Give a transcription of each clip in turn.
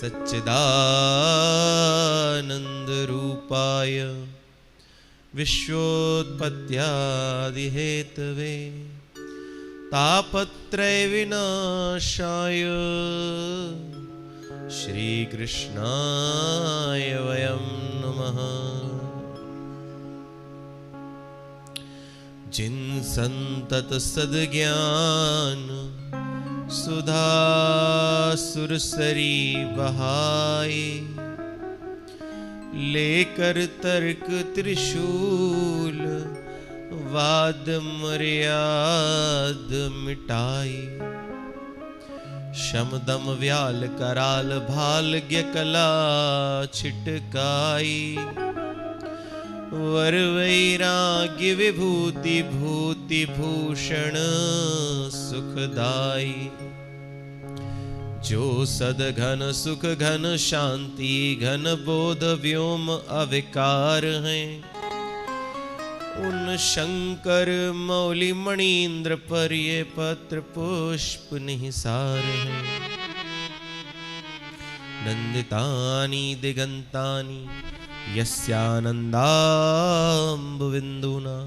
सच्चिदानन्दरूपाय विश्वोत्पत्त्यादिहेतवे तापत्रयविनाशाय श्रीकृष्णाय वयं नमः। जिन संतत सद्ज्ञान सुधा सुरसरी बहाए, लेकर तर्क त्रिशूल वाद मर्याद मिटाई। शमदम व्याल कराल भालज्ञ कला छिटकाई। वर वैराग्य विभूति भूति भूषण सुखदाई। जो सदघन सुख घन शांति घन बोध व्योम अविकार हैं, उन शंकर मौली मणीन्द्र पर ये पत्र पुष्प निहिसार हैं। नंदितानि दिगंतानि यस्यानन्दाम्बुबिन्दुना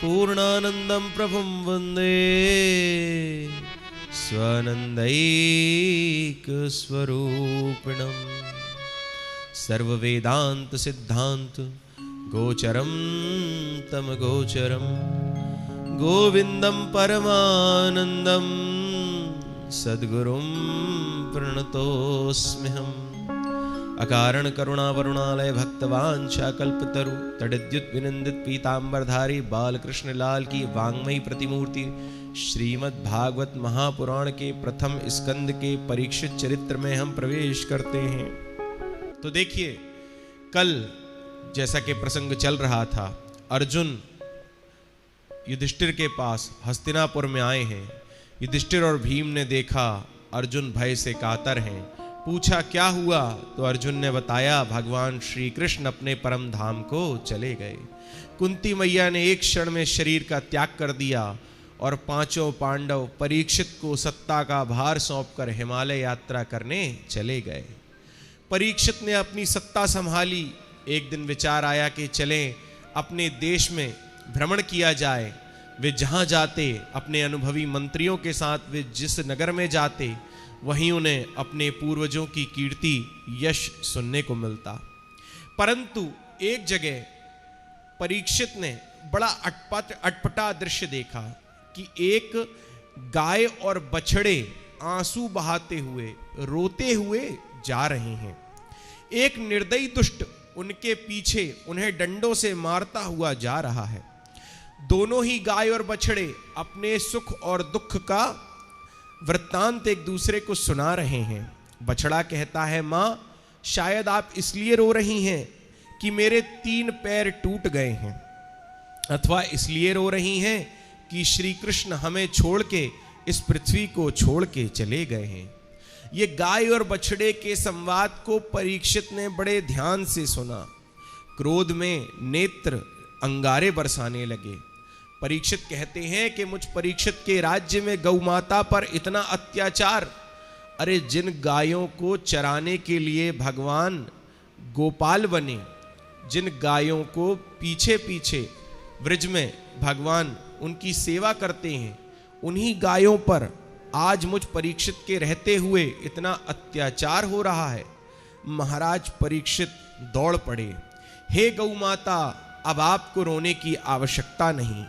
पूर्णानन्दं प्रभुं वन्दे स्वानन्दैकस्वरूपिणम्। सर्ववेदान्त सिद्धान्त गोचरं तम गोचरं गोविन्दं परमानन्दं सद्गुरुं प्रणतोऽस्म्यहम्। अकारण करुणा वरुणालय भक्तवांछा कल्पतरु तडिद्युत विनिंदित पीतांबरधारी बालकृष्ण लाल की वांग्मयी प्रतिमूर्ति श्रीमद् भागवत महापुराण के प्रथम स्कंद के परीक्षित चरित्र में हम प्रवेश करते हैं। तो देखिए, कल जैसा कि प्रसंग चल रहा था, अर्जुन युधिष्ठिर के पास हस्तिनापुर में आए हैं। युधिष्ठिर और भीम ने देखा अर्जुन भय से कातर हैं। पूछा क्या हुआ, तो अर्जुन ने बताया भगवान श्री कृष्ण अपने परम धाम को चले गए। कुंती मैया ने एक क्षण में शरीर का त्याग कर दिया और पांचों पांडव परीक्षित को सत्ता का भार सौंपकर हिमालय यात्रा करने चले गए। परीक्षित ने अपनी सत्ता संभाली। एक दिन विचार आया कि चलें अपने देश में भ्रमण किया जाए। वे जहां जाते अपने अनुभवी मंत्रियों के साथ, वे जिस नगर में जाते वहीं उन्हें अपने पूर्वजों की कीर्ति यश सुनने को मिलता। परंतु एक जगह परीक्षित ने बड़ा अटपटा दृश्य देखा कि एक गाय और बछड़े आंसू बहाते हुए रोते हुए जा रहे हैं। एक निर्दयी दुष्ट उनके पीछे उन्हें डंडों से मारता हुआ जा रहा है। दोनों ही गाय और बछड़े अपने सुख और दुख का वृत्तांत एक दूसरे को सुना रहे हैं। बछड़ा कहता है, माँ शायद आप इसलिए रो रही हैं कि मेरे 3 पैर टूट गए हैं, अथवा इसलिए रो रही हैं कि श्री कृष्ण हमें छोड़ के इस पृथ्वी को छोड़ के चले गए हैं। ये गाय और बछड़े के संवाद को परीक्षित ने बड़े ध्यान से सुना। क्रोध में नेत्र अंगारे बरसाने लगे। परीक्षित कहते हैं कि मुझ परीक्षित के राज्य में गौ माता पर इतना अत्याचार। अरे जिन गायों को चराने के लिए भगवान गोपाल बने, जिन गायों को पीछे पीछे व्रज में भगवान उनकी सेवा करते हैं, उन्हीं गायों पर आज मुझ परीक्षित के रहते हुए इतना अत्याचार हो रहा है। महाराज परीक्षित दौड़ पड़े। हे गौ माता, अब आपको रोने की आवश्यकता नहीं।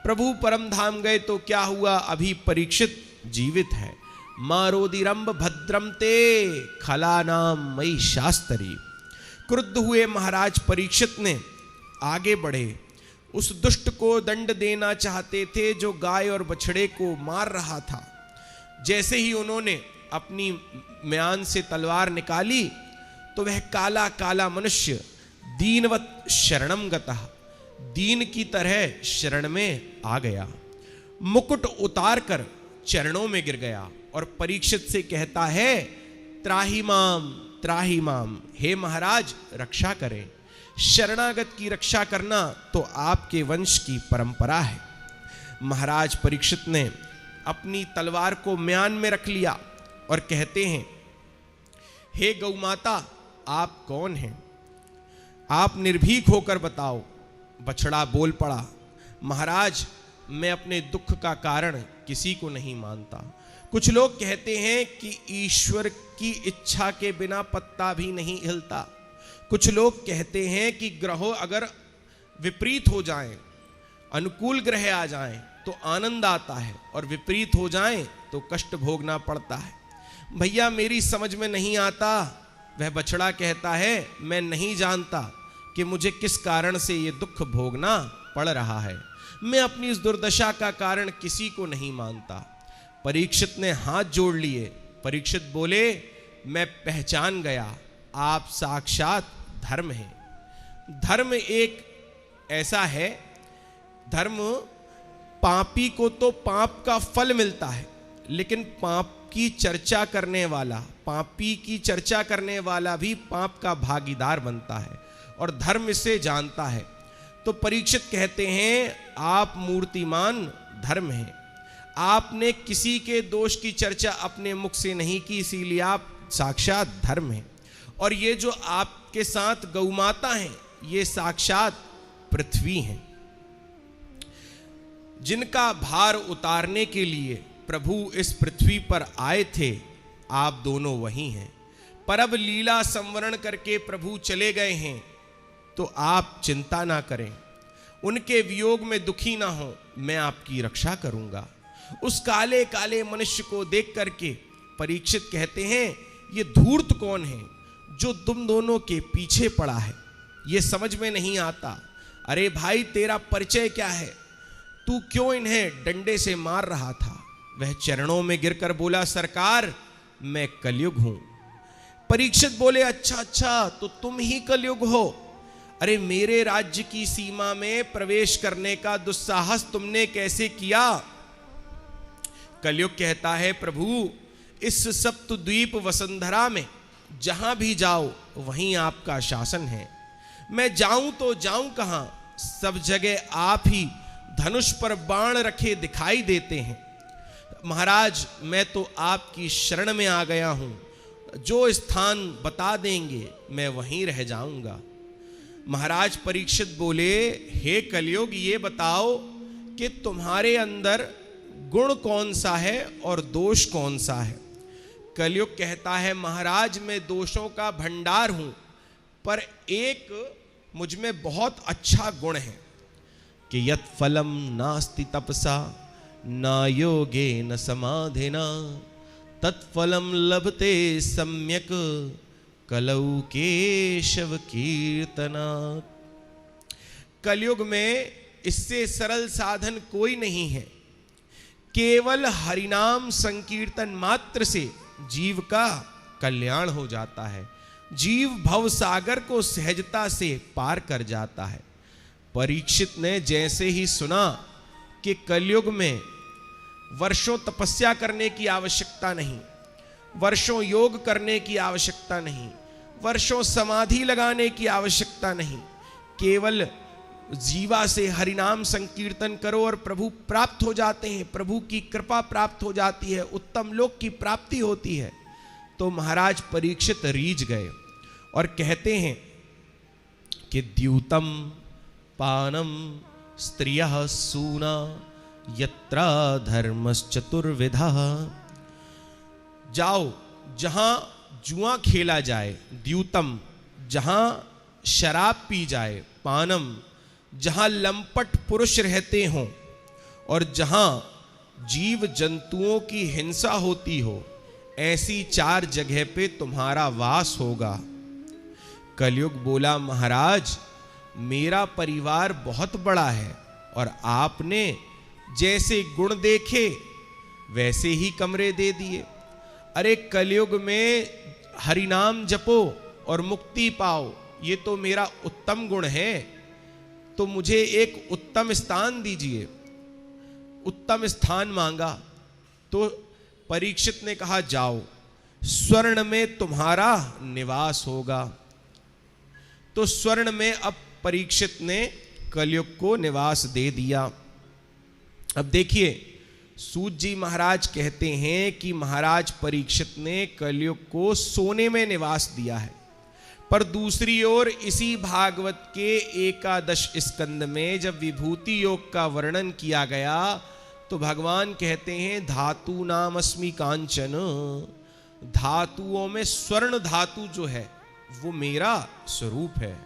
प्रभु परम धाम गए तो क्या हुआ, अभी परीक्षित जीवित है। मारोदिरंब भद्रम ते खलानाम मई शास्त्री। क्रुद्ध हुए महाराज परीक्षित ने आगे बढ़े। उस दुष्ट को दंड देना चाहते थे जो गाय और बछड़े को मार रहा था। जैसे ही उन्होंने अपनी म्यान से तलवार निकाली तो वह काला काला मनुष्य दीनवत शरणम गतः, दीन की तरह शरण में आ गया। मुकुट उतार कर चरणों में गिर गया और परीक्षित से कहता है, त्राही माम, हे महाराज रक्षा करें। शरणागत की रक्षा करना तो आपके वंश की परंपरा है। महाराज परीक्षित ने अपनी तलवार को म्यान में रख लिया और कहते हैं, हे गौमाता, आप कौन हैं? आप निर्भीक होकर बताओ। बछड़ा बोल पड़ा, महाराज, मैं अपने दुख का कारण किसी को नहीं मानता। कुछ लोग कहते हैं कि ईश्वर की इच्छा के बिना पत्ता भी नहीं हिलता। कुछ लोग कहते हैं कि ग्रहों अगर विपरीत हो जाएं, अनुकूल ग्रह आ जाएं तो आनंद आता है, और विपरीत हो जाएं तो कष्ट भोगना पड़ता है। भैया, मेरी समझ में नहीं आता। वह बछड़ा कहता है, मैं नहीं जानता कि मुझे किस कारण से ये दुख भोगना पड़ रहा है। मैं अपनी इस दुर्दशा का कारण किसी को नहीं मानता। परीक्षित ने हाथ जोड़ लिए। परीक्षित बोले, मैं पहचान गया, आप साक्षात धर्म हैं। धर्म एक ऐसा है, धर्म पापी को तो पाप का फल मिलता है, लेकिन पाप की चर्चा करने वाला, पापी की चर्चा करने वाला भी पाप का भागीदार बनता है, और धर्म इसे जानता है। तो परीक्षित कहते हैं, आप मूर्तिमान धर्म हैं। आपने किसी के दोष की चर्चा अपने मुख से नहीं की, इसीलिए आप साक्षात धर्म हैं। और ये जो आपके साथ गौमाता हैं, ये साक्षात पृथ्वी हैं, जिनका भार उतारने के लिए प्रभु इस पृथ्वी पर आए थे। आप दोनों वही हैं, पर अब लीला संवरण करके प्रभु चले गए हैं, तो आप चिंता ना करें, उनके वियोग में दुखी ना हो, मैं आपकी रक्षा करूंगा। उस काले काले मनुष्य को देख करके परीक्षित कहते हैं, ये धूर्त कौन है जो तुम दोनों के पीछे पड़ा है? ये समझ में नहीं आता। अरे भाई, तेरा परिचय क्या है? तू क्यों इन्हें डंडे से मार रहा था? वह चरणों में गिरकर बोला, सरकार, मैं कलयुग हूं। परीक्षित बोले, अच्छा अच्छा, तो तुम ही कलयुग हो। अरे, मेरे राज्य की सीमा में प्रवेश करने का दुस्साहस तुमने कैसे किया? कलयुग कहता है, प्रभु, इस सप्तद्वीप वसुंधरा में जहां भी जाओ वहीं आपका शासन है। मैं जाऊं तो जाऊं कहां? सब जगह आप ही धनुष पर बाण रखे दिखाई देते हैं। महाराज, मैं तो आपकी शरण में आ गया हूं, जो स्थान बता देंगे मैं वहीं रह जाऊंगा। महाराज परीक्षित बोले, हे कलयुग, ये बताओ कि तुम्हारे अंदर गुण कौन सा है और दोष कौन सा है? कलयुग कहता है, महाराज, मैं दोषों का भंडार हूं, पर एक मुझ में बहुत अच्छा गुण है कि यत् फलम नास्ति तपसा न योगे न समाधिना तत्फलम लभते सम्यक कलौ केशव कीर्तना। कलयुग में इससे सरल साधन कोई नहीं है। केवल हरिनाम संकीर्तन मात्र से जीव का कल्याण हो जाता है। जीव भव सागर को सहजता से पार कर जाता है। परीक्षित ने जैसे ही सुना कि कलयुग में वर्षों तपस्या करने की आवश्यकता नहीं, वर्षों योग करने की आवश्यकता नहीं, वर्षों समाधि लगाने की आवश्यकता नहीं, केवल जीवा से हरिनाम संकीर्तन करो और प्रभु प्राप्त हो जाते हैं, प्रभु की कृपा प्राप्त हो जाती है, उत्तम लोक की प्राप्ति होती है। तो महाराज परीक्षित रीझ गए और कहते हैं कि द्यूतम पानम स्त्रियः सूना यत्रा धर्मश्चतुर्विधा। जाओ, जहां जुआ खेला जाए, द्यूतम जहां शराब पी जाए, पानम जहां लंपट पुरुष रहते हों, और जहां जीव जंतुओं की हिंसा होती हो, ऐसी 4 जगह पे तुम्हारा वास होगा। कलयुग बोला, महाराज, मेरा परिवार बहुत बड़ा है और आपने जैसे गुण देखे वैसे ही कमरे दे दिए। अरे, कलयुग में हरिनाम जपो और मुक्ति पाओ, ये तो मेरा उत्तम गुण है, तो मुझे एक उत्तम स्थान दीजिए। उत्तम स्थान मांगा तो परीक्षित ने कहा, जाओ, स्वर्ण में तुम्हारा निवास होगा। तो स्वर्ण में अब परीक्षित ने कलयुग को निवास दे दिया। अब देखिए, सूत जी महाराज कहते हैं कि महाराज परीक्षित ने कलयुग को सोने में निवास दिया है, पर दूसरी ओर इसी भागवत के 11 स्कंद में जब विभूति योग का वर्णन किया गया तो भगवान कहते हैं धातु नाम अस्मि कांचन, धातुओं में स्वर्ण धातु जो है वो मेरा स्वरूप है,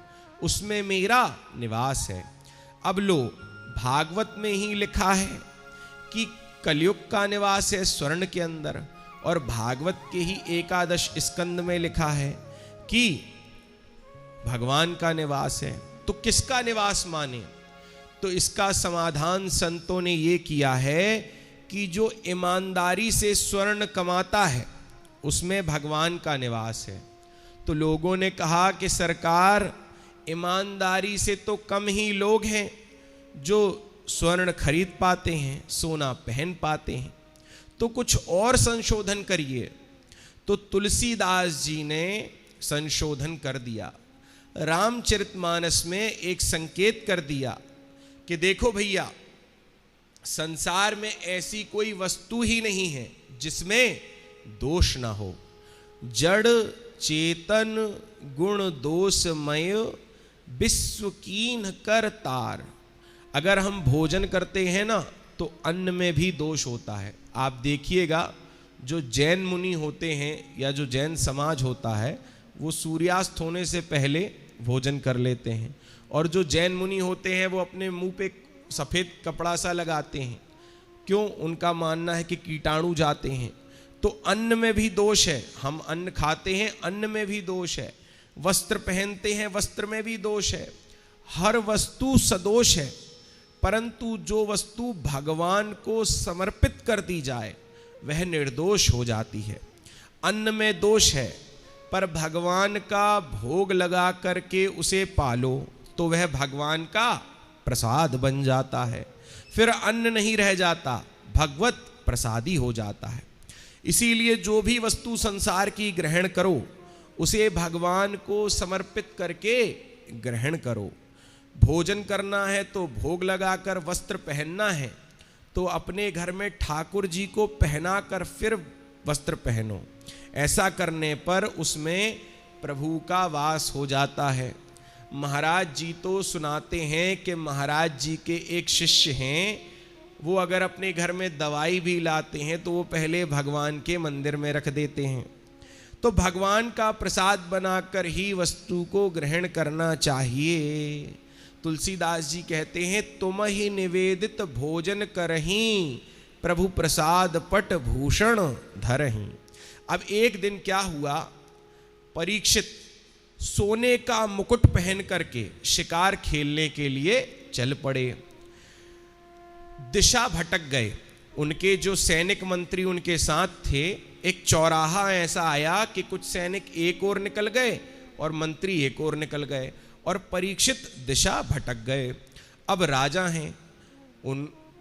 उसमें मेरा निवास है। अब लो, भागवत में ही लिखा है कि कलयुग का निवास है स्वर्ण के अंदर, और भागवत के ही 11 स्कंद में लिखा है कि भगवान का निवास है, तो किसका निवास माने? तो इसका समाधान संतों ने ये किया है कि जो ईमानदारी से स्वर्ण कमाता है उसमें भगवान का निवास है। तो लोगों ने कहा कि सरकार, ईमानदारी से तो कम ही लोग हैं जो स्वर्ण खरीद पाते हैं, सोना पहन पाते हैं, तो कुछ और संशोधन करिए। तो तुलसीदास जी ने संशोधन कर दिया, रामचरितमानस में एक संकेत कर दिया कि देखो भैया, संसार में ऐसी कोई वस्तु ही नहीं है जिसमें दोष ना हो। जड़ चेतन गुण दोषमय विश्व कीन कर तार। अगर हम भोजन करते हैं ना तो अन्न में भी दोष होता है। आप देखिएगा, जो जैन मुनि होते हैं या जो जैन समाज होता है वो सूर्यास्त होने से पहले भोजन कर लेते हैं, और जो जैन मुनि होते हैं वो अपने मुंह पे सफ़ेद कपड़ा सा लगाते हैं। क्यों? उनका मानना है कि कीटाणु जाते हैं। तो अन्न में भी दोष है, हम अन्न खाते हैं, अन्न में भी दोष है। वस्त्र पहनते हैं, वस्त्र में भी दोष है। हर वस्तु सदोष है, परंतु जो वस्तु भगवान को समर्पित कर दी जाए वह निर्दोष हो जाती है। अन्न में दोष है, पर भगवान का भोग लगा करके उसे पालो तो वह भगवान का प्रसाद बन जाता है। फिर अन्न नहीं रह जाता, भगवत प्रसादी हो जाता है। इसीलिए जो भी वस्तु संसार की ग्रहण करो उसे भगवान को समर्पित करके ग्रहण करो। भोजन करना है तो भोग लगाकर, वस्त्र पहनना है तो अपने घर में ठाकुर जी को पहनाकर फिर वस्त्र पहनो। ऐसा करने पर उसमें प्रभु का वास हो जाता है। महाराज जी तो सुनाते हैं कि महाराज जी के एक शिष्य हैं, वो अगर अपने घर में दवाई भी लाते हैं तो वो पहले भगवान के मंदिर में रख देते हैं। तो भगवान का प्रसाद बनाकर ही वस्तु को ग्रहण करना चाहिए। तुलसीदास जी कहते हैं, तुम ही निवेदित भोजन करहीं, प्रभु प्रसाद पट भूषण धरहीं। अब एक दिन क्या हुआ, परीक्षित सोने का मुकुट पहन करके शिकार खेलने के लिए चल पड़े। दिशा भटक गए। उनके जो सैनिक मंत्री उनके साथ थे, एक चौराहा ऐसा आया कि कुछ सैनिक एक ओर निकल गए और मंत्री एक ओर निकल गए, और परीक्षित दिशा भटक गए। अब राजा हैं,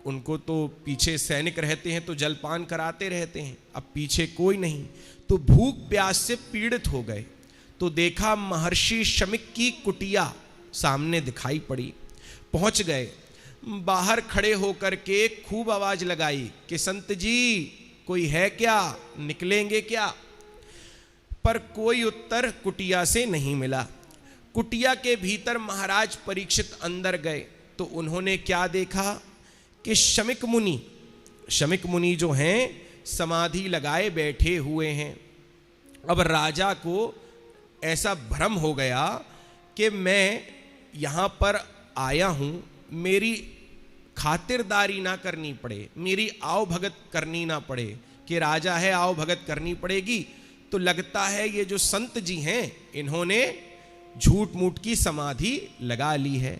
उनको तो पीछे सैनिक रहते हैं तो जलपान कराते रहते हैं, अब पीछे कोई नहीं, तो भूख प्यास से पीड़ित हो गए। तो देखा महर्षि शमिक की कुटिया सामने दिखाई पड़ी। पहुंच गए, बाहर खड़े होकर के खूब आवाज लगाई कि संत जी कोई है क्या, निकलेंगे क्या? पर कोई उत्तर कुटिया से नहीं मिला। कुटिया के भीतर महाराज परीक्षित अंदर गए तो उन्होंने क्या देखा कि शमिक मुनि जो हैं समाधि लगाए बैठे हुए हैं। अब राजा को ऐसा भ्रम हो गया कि मैं यहाँ पर आया हूँ, मेरी खातिरदारी ना करनी पड़े, मेरी आओ भगत करनी ना पड़े, कि राजा है आओ भगत करनी पड़ेगी। तो लगता है ये जो संत जी हैं इन्होंने झूठ मूठ की समाधि लगा ली है।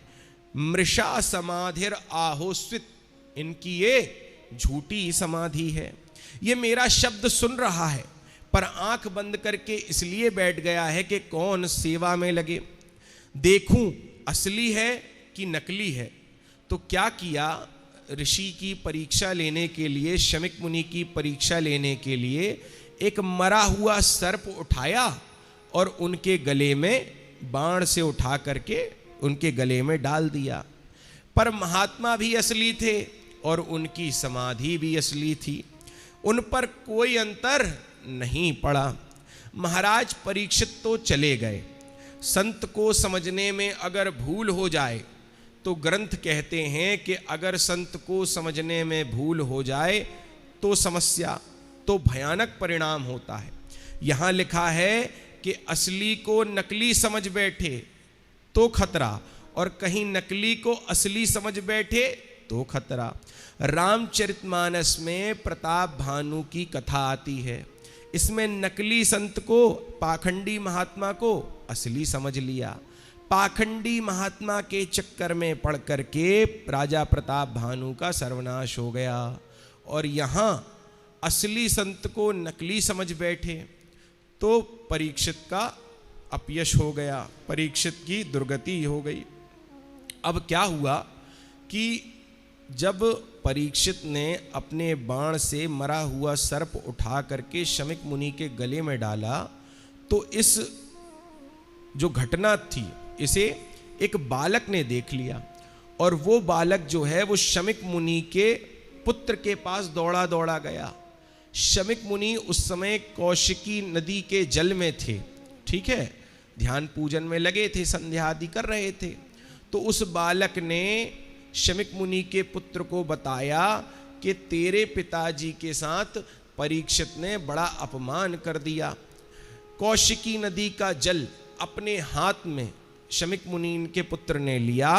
मृषा समाधिर आहोस्वित, इनकी ये झूठी समाधि है। ये मेरा शब्द सुन रहा है पर आंख बंद करके इसलिए बैठ गया है कि कौन सेवा में लगे, देखूं असली है कि नकली है। तो क्या किया, ऋषि की परीक्षा लेने के लिए, शमिक मुनि की परीक्षा लेने के लिए एक मरा हुआ सर्प उठाया और उनके गले में बाण से उठा करके उनके गले में डाल दिया। पर महात्मा भी असली थे, और उनकी समाधि भी असली थी, उन पर कोई अंतर नहीं पड़ा। महाराज परीक्षित तो चले गए। संत को समझने में अगर भूल हो जाए तो ग्रंथ कहते हैं कि अगर संत को समझने में भूल हो जाए तो समस्या, तो भयानक परिणाम होता है। यहाँ लिखा है कि असली को नकली समझ बैठे तो खतरा, और कहीं नकली को असली समझ बैठे तो खतरा। रामचरितमानस में प्रताप भानु की कथा आती है। इसमें नकली संत को, पाखंडी महात्मा को असली समझ लिया। पाखंडी महात्मा के चक्कर में पड़ करके राजा प्रताप भानु का सर्वनाश हो गया। और यहाँ असली संत को नकली समझ बैठे तो परीक्षित का अपयश हो गया, परीक्षित की दुर्गति हो गई। अब क्या हुआ कि जब परीक्षित ने अपने बाण से मरा हुआ सर्प उठा करके शमिक मुनि के गले में डाला, तो इस जो घटना थी इसे एक बालक ने देख लिया, और वो बालक जो है वो शमिक मुनि के पुत्र के पास दौड़ा दौड़ा गया। शमिक मुनि उस समय कौशिकी नदी के जल में थे, ठीक है, ध्यान पूजन में लगे थे, संध्या आदि कर रहे थे। तो उस बालक ने शमिक मुनि के पुत्र को बताया कि तेरे पिताजी के साथ परीक्षित ने बड़ा अपमान कर दिया। कौशिकी नदी का जल अपने हाथ में शमिक मुनि के पुत्र ने लिया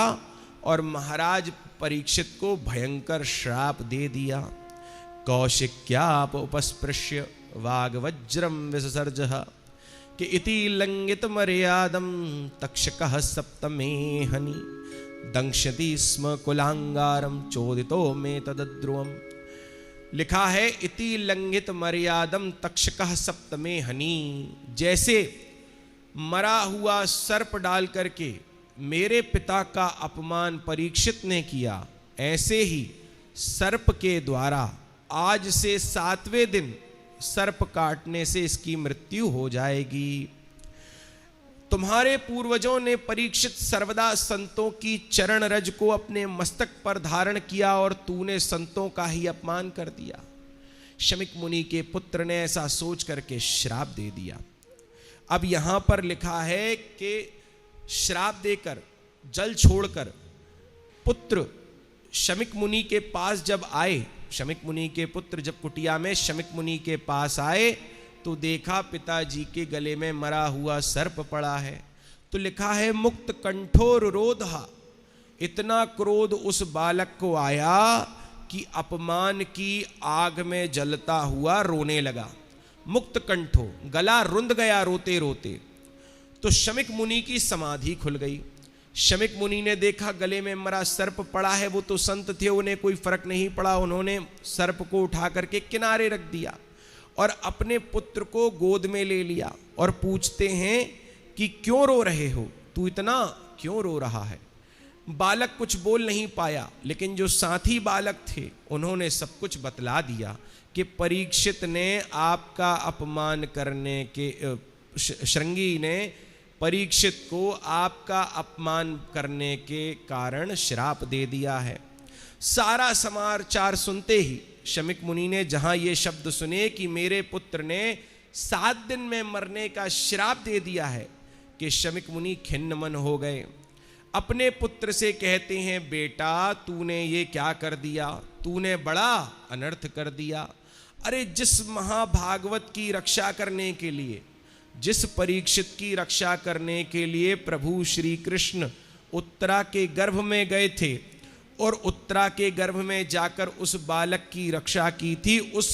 और महाराज परीक्षित को भयंकर श्राप दे दिया। कौशिक्याप उपस्पृश्य वाग्वज्रम विससर्जः कि इति लंघित मर्यादम तक्षकः सप्तमे हनि दंशति स्म कुलांगारम चोदितो में तदद्रुवम। लिखा है इति लंघित मर्यादम तक्षकः सप्तमे हनि, जैसे मरा हुआ सर्प डाल करके मेरे पिता का अपमान परीक्षित ने किया, ऐसे ही सर्प के द्वारा आज से 7वें दिन सर्प काटने से इसकी मृत्यु हो जाएगी। तुम्हारे पूर्वजों ने परीक्षित सर्वदा संतों की चरण रज को अपने मस्तक पर धारण किया और तूने संतों का ही अपमान कर दिया। शमिक मुनि के पुत्र ने ऐसा सोच करके श्राप दे दिया। अब यहां पर लिखा है कि श्राप देकर, जल छोड़कर पुत्र शमिक मुनि के पास जब आए, शमिक मुनि के पुत्र जब कुटिया में शमिक मुनि के पास आए तो देखा पिताजी के गले में मरा हुआ सर्प पड़ा है। तो लिखा है मुक्त कंठोर रोधा, इतना क्रोध उस बालक को आया कि अपमान की आग में जलता हुआ रोने लगा। मुक्त कंठो, गला रुंध गया रोते रोते। तो शमिक मुनि की समाधि खुल गई। शमिक मुनि ने देखा गले में मरा सर्प पड़ा है, वो तो संत थे, उन्हें कोई फर्क नहीं पड़ा। उन्होंने सर्प को उठा करके किनारे रख दिया और अपने पुत्र को गोद में ले लिया और पूछते हैं कि क्यों रो रहे हो, तू इतना क्यों रो रहा है। बालक कुछ बोल नहीं पाया, लेकिन जो साथी बालक थे उन्होंने सब कुछ बतला दिया कि परीक्षित ने आपका अपमान करने के, श्रृंगी ने परीक्षित को आपका अपमान करने के कारण श्राप दे दिया है। सारा समाचार सुनते ही शमिक मुनि ने जहां ये शब्द सुने कि मेरे पुत्र ने 7 दिन में मरने का श्राप दे दिया है, कि शमिक मुनि खिन्न मन हो गए। अपने पुत्र से कहते हैं बेटा तूने ये क्या कर दिया, तूने बड़ा अनर्थ कर दिया। अरे जिस महाभागवत की रक्षा करने के लिए, जिस परीक्षित की रक्षा करने के लिए प्रभु श्री कृष्ण उत्तरा के गर्भ में गए थे और उत्तरा के गर्भ में जाकर उस बालक की रक्षा की थी, उस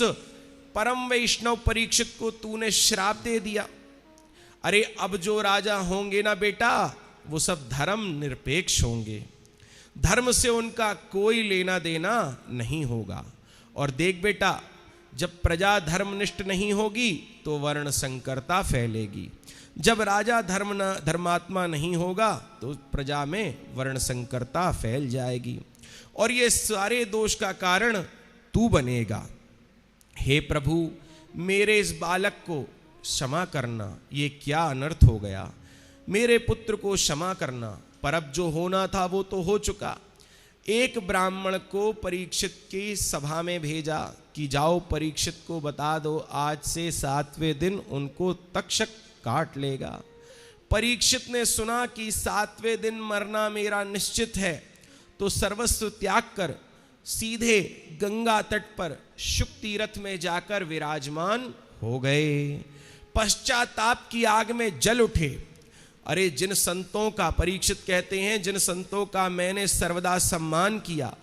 परम वैष्णव परीक्षित को तूने श्राप दे दिया। अरे अब जो राजा होंगे ना बेटा, वो सब धर्म निरपेक्ष होंगे, धर्म से उनका कोई लेना देना नहीं होगा। और देख बेटा, जब प्रजा धर्मनिष्ठ नहीं होगी तो वर्ण संकरता फैलेगी। जब राजा धर्मात्मा नहीं होगा तो प्रजा में वर्ण संकरता फैल जाएगी, और ये सारे दोष का कारण तू बनेगा। हे प्रभु, मेरे इस बालक को क्षमा करना, ये क्या अनर्थ हो गया। मेरे पुत्र को क्षमा करना, पर अब जो होना था वो तो हो चुका। एक ब्राह्मण को परीक्षित की सभा में भेजा कि जाओ परीक्षित को बता दो आज से 7वें दिन उनको तक्षक काट लेगा। परीक्षित ने सुना कि 7वें दिन मरना मेरा निश्चित है, तो सर्वस्व त्याग कर सीधे गंगा तट पर शुक तीर्थ में जाकर विराजमान हो गए। पश्चाताप की आग में जल उठे। अरे जिन संतों का, परीक्षित कहते हैं, जिन संतों का मैंने सर्वदा सम्मान किया,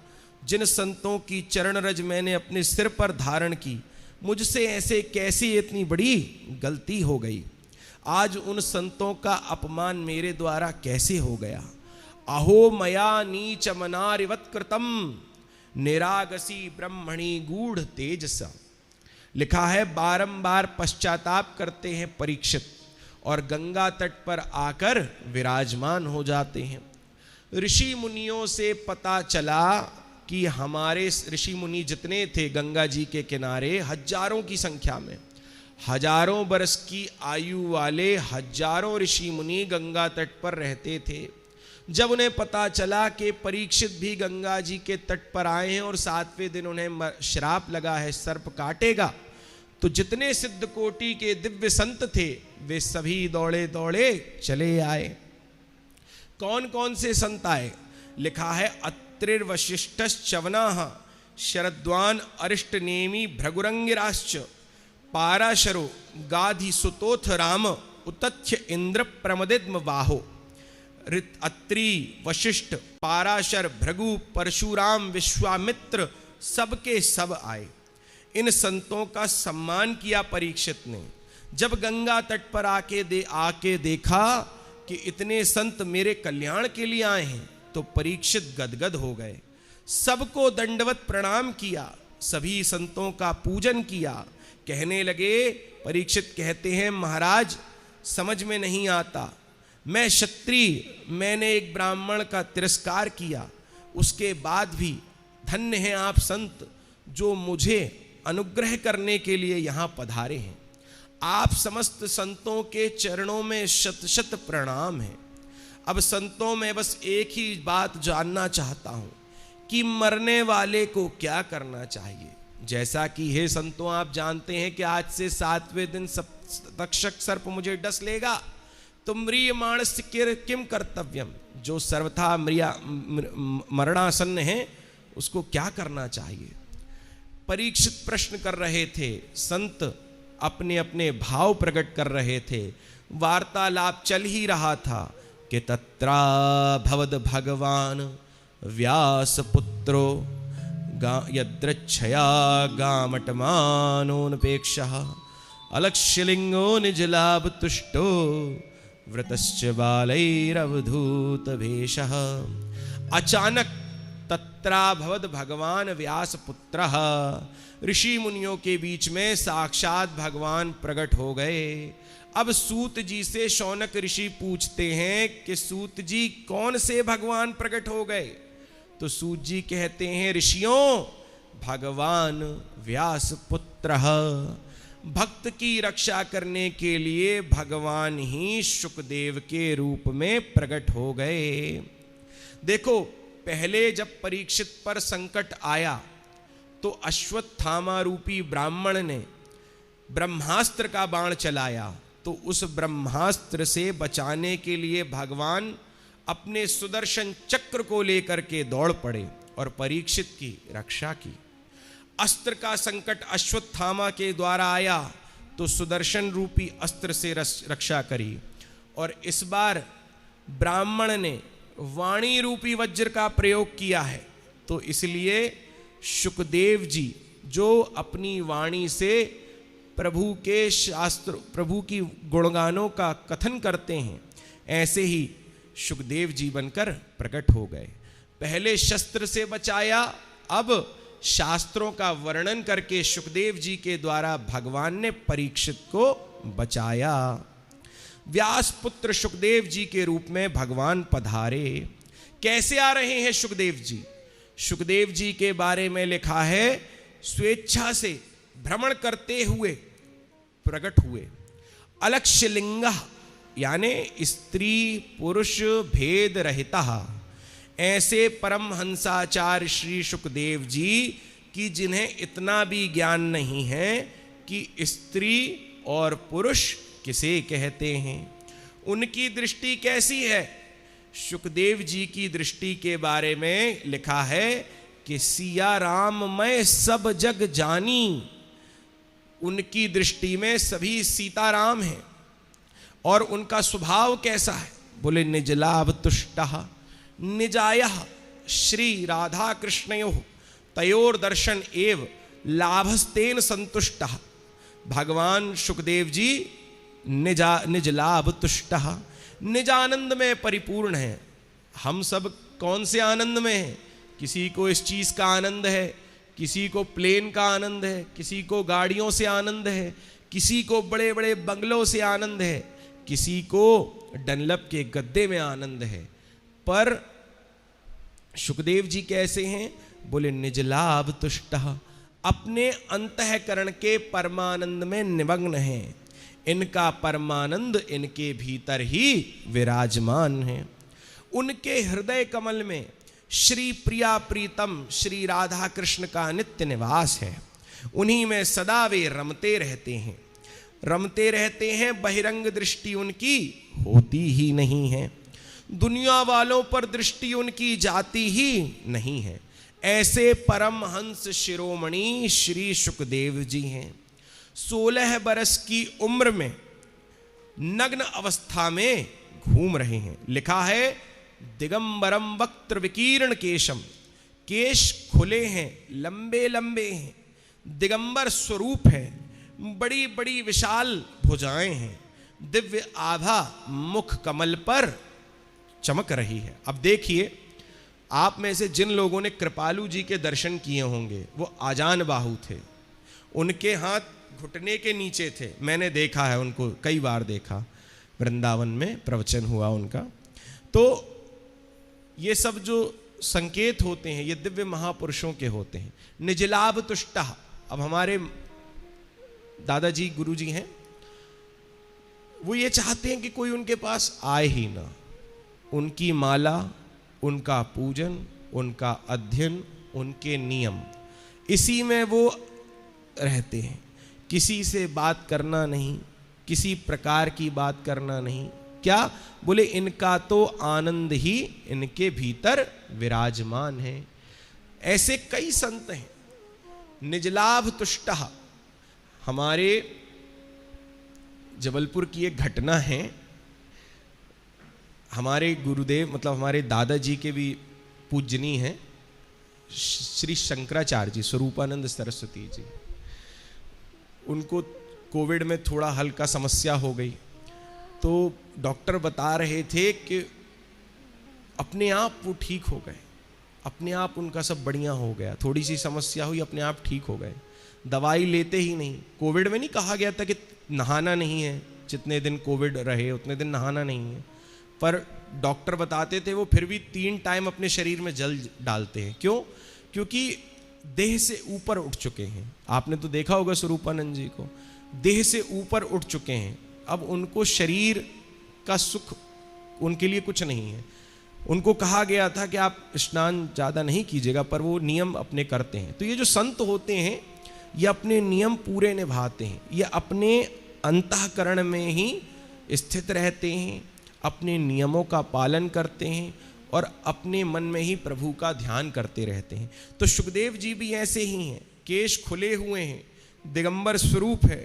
जिन संतों की चरण रज मैंने अपने सिर पर धारण की, मुझसे ऐसे कैसी इतनी बड़ी गलती हो गई। आज उन संतों का अपमान मेरे द्वारा कैसे हो गया। अहो मया नीच मनारिवत कृतम निरागसी ब्रह्मणि गूढ़ तेजसा। लिखा है बारंबार पश्चाताप करते हैं परीक्षित और गंगा तट पर आकर विराजमान हो जाते हैं। ऋषि मुनियों से पता चला कि हमारे ऋषि मुनि जितने थे गंगा जी के किनारे, हजारों की संख्या में, हजारों बरस की आयु वाले हजारों ऋषि मुनि गंगा तट पर रहते थे। जब उन्हें पता चला कि परीक्षित भी गंगा जी के तट पर आए हैं और 7वें दिन उन्हें श्राप लगा है, सर्प काटेगा, तो जितने सिद्ध कोटि के दिव्य संत थे वे सभी दौड़े दौड़े चले आए। कौन कौन से संत आए? लिखा है अत्रिर्वशिष्ठश्चवनाः शरद्वान अरिष्टनेमि भृगुरंगिराश्च पाराशरो गाधि सुतोथ राम उतथ्य इंद्र प्रमदिद्म वाहो। अत्रि, वशिष्ठ, पाराशर, भृगु, परशुराम, विश्वामित्र सबके सब आए। इन संतों का सम्मान किया परीक्षित ने। जब गंगा तट पर आके देखा कि इतने संत मेरे कल्याण के लिए आए हैं, तो परीक्षित गदगद हो गए। सबको दंडवत प्रणाम किया, सभी संतों का पूजन किया। कहने लगे, परीक्षित कहते हैं, महाराज समझ में नहीं आता, मैं क्षत्रिय, मैंने एक ब्राह्मण का तिरस्कार किया, उसके बाद भी धन्य हैं आप संत जो मुझे अनुग्रह करने के लिए यहाँ पधारे हैं। आप समस्त संतों के चरणों में शत शत प्रणाम है। अब संतों में बस एक ही बात जानना चाहता हूँ कि मरने वाले को क्या करना चाहिए। जैसा कि हे संतों आप जानते हैं कि आज से 7वें दिन तक्षक सर्प मुझे डस लेगा, तो म्रियमाणस्य किम कर्तव्यम, जो सर्वथा मरणासन्न है उसको क्या करना चाहिए। परीक्षित प्रश्न कर रहे थे, संत अपने अपने भाव प्रकट कर रहे थे। वार्तालाप चल ही रहा था कि तत्रा भवद भगवान व्यास पुत्रो यद्रच्छया गामटमानोनपेक्षः अलक्ष्यलिंगो निजलाभ तुष्टो व्रतश्च बालैरवधूत भेषः। अचानक तत्रा भवद भगवान व्यास पुत्रः, ऋषि मुनियों के बीच में साक्षात भगवान प्रकट हो गए। अब सूत जी से शौनक ऋषि पूछते हैं कि सूत जी कौन से भगवान प्रकट हो गए। तो सूत जी कहते हैं, ऋषियों भगवान व्यास पुत्र, भक्त की रक्षा करने के लिए भगवान ही शुकदेव के रूप में प्रकट हो गए। देखो, पहले जब परीक्षित पर संकट आया तो अश्वत्थामा रूपी ब्राह्मण ने ब्रह्मास्त्र का बाण चलाया, तो उस ब्रह्मास्त्र से बचाने के लिए भगवान अपने सुदर्शन चक्र को लेकर के दौड़ पड़े और परीक्षित की रक्षा की। अस्त्र का संकट अश्वत्थामा के द्वारा आया तो सुदर्शन रूपी अस्त्र से रक्षा करी, और इस बार ब्राह्मण ने वाणी रूपी वज्र का प्रयोग किया है, तो इसलिए शुकदेव जी जो अपनी वाणी से प्रभु के शास्त्र, प्रभु की गुणगानों का कथन करते हैं, ऐसे ही शुकदेव जी बनकर प्रकट हो गए। पहले शस्त्र से बचाया, अब शास्त्रों का वर्णन करके शुकदेव जी के द्वारा भगवान ने परीक्षित को बचाया। व्यास पुत्र शुकदेव जी के रूप में भगवान पधारे। कैसे आ रहे हैं शुकदेव जी? शुकदेव जी के बारे में लिखा है, स्वेच्छा से भ्रमण करते हुए प्रकट हुए। अलक्ष्यलिंग यानी स्त्री पुरुष भेद रहिता, ऐसे परमहंसाचार्य श्री सुखदेव जी कि जिन्हें इतना भी ज्ञान नहीं है कि स्त्री और पुरुष किसे कहते हैं। उनकी दृष्टि कैसी है? सुखदेव जी की दृष्टि के बारे में लिखा है कि सिया राम मैं सब जग जानी। उनकी दृष्टि में सभी सीताराम हैं। और उनका स्वभाव कैसा है? बोले निजलाभ तुष्टः निजायः श्री राधा कृष्णयोः तयोर दर्शन एव लाभस्तेन संतुष्टः। भगवान सुखदेव जी निजलाभ तुष्टः, निज आनंद में परिपूर्ण है। हम सब कौन से आनंद में हैं? किसी को इस चीज का आनंद है, किसी को प्लेन का आनंद है, किसी को गाड़ियों से आनंद है, किसी को बड़े बड़े बंगलों से आनंद है, किसी को डनलप के गद्दे में आनंद है। पर सुखदेव जी कैसे हैं? बोले निजलाभ तुष्टः, अपने अंतःकरण के परमानंद में निमग्न हैं। इनका परमानंद इनके भीतर ही विराजमान है। उनके हृदय कमल में श्री प्रिया प्रीतम श्री राधा कृष्ण का नित्य निवास है। उन्हीं में सदा वे रमते रहते हैं, रमते रहते हैं। बहिरंग दृष्टि उनकी होती ही नहीं है, दुनिया वालों पर दृष्टि उनकी जाती ही नहीं है। ऐसे परमहंस शिरोमणि श्री सुखदेव जी हैं। 16 बरस की उम्र में नग्न अवस्था में घूम रहे हैं। लिखा है दिगंबरम वक्त्र विकीर्ण केशम, केश खुले हैं, लंबे लंबे हैं, दिगंबर स्वरूप है, बड़ी बड़ी विशाल भुजाएं हैं, दिव्य आभा मुख कमल पर चमक रही है। अब देखिए, आप में से जिन लोगों ने कृपालु जी के दर्शन किए होंगे वो आजान बाहु थे, उनके हाथ घुटने के नीचे थे। मैंने देखा है उनको, कई बार देखा, वृंदावन में प्रवचन हुआ उनका। तो ये सब जो संकेत होते हैं ये दिव्य महापुरुषों के होते हैं। निजलाभ तुष्टः, अब हमारे दादाजी गुरुजी हैं, वो ये चाहते हैं कि कोई उनके पास आए ही ना। उनकी माला, उनका पूजन, उनका अध्ययन, उनके नियम, इसी में वो रहते हैं। किसी से बात करना नहीं, किसी प्रकार की बात करना नहीं। क्या? बोले इनका तो आनंद ही इनके भीतर विराजमान है। ऐसे कई संत हैं। निजलाभ तुष्टः, हमारे जबलपुर की एक घटना है। हमारे गुरुदेव मतलब हमारे दादाजी के भी पूजनीय हैं श्री शंकराचार्य जी, स्वरूपानंद सरस्वती जी। उनको कोविड में थोड़ा हल्का समस्या हो गई, तो डॉक्टर बता रहे थे कि अपने आप वो ठीक हो गए, अपने आप उनका सब बढ़िया हो गया। थोड़ी सी समस्या हुई, अपने आप ठीक हो गए, दवाई लेते ही नहीं। कोविड में नहीं कहा गया था कि नहाना नहीं है, जितने दिन कोविड रहे उतने दिन नहाना नहीं है, पर डॉक्टर बताते थे वो फिर भी 3 टाइम अपने शरीर में जल डालते हैं। क्यों? क्योंकि देह से ऊपर उठ चुके हैं। आपने तो देखा होगा स्वरूपानंद जी को, देह से ऊपर उठ चुके हैं। अब उनको शरीर का सुख उनके लिए कुछ नहीं है। उनको कहा गया था कि आप स्नान ज़्यादा नहीं कीजिएगा, पर वो नियम अपने करते हैं। तो ये जो संत होते हैं ये अपने नियम पूरे निभाते हैं, ये अपने अंतःकरण में ही स्थित रहते हैं, अपने नियमों का पालन करते हैं और अपने मन में ही प्रभु का ध्यान करते रहते हैं। तो सुखदेव जी भी ऐसे ही हैं। केश खुले हुए हैं, दिगंबर स्वरूप है,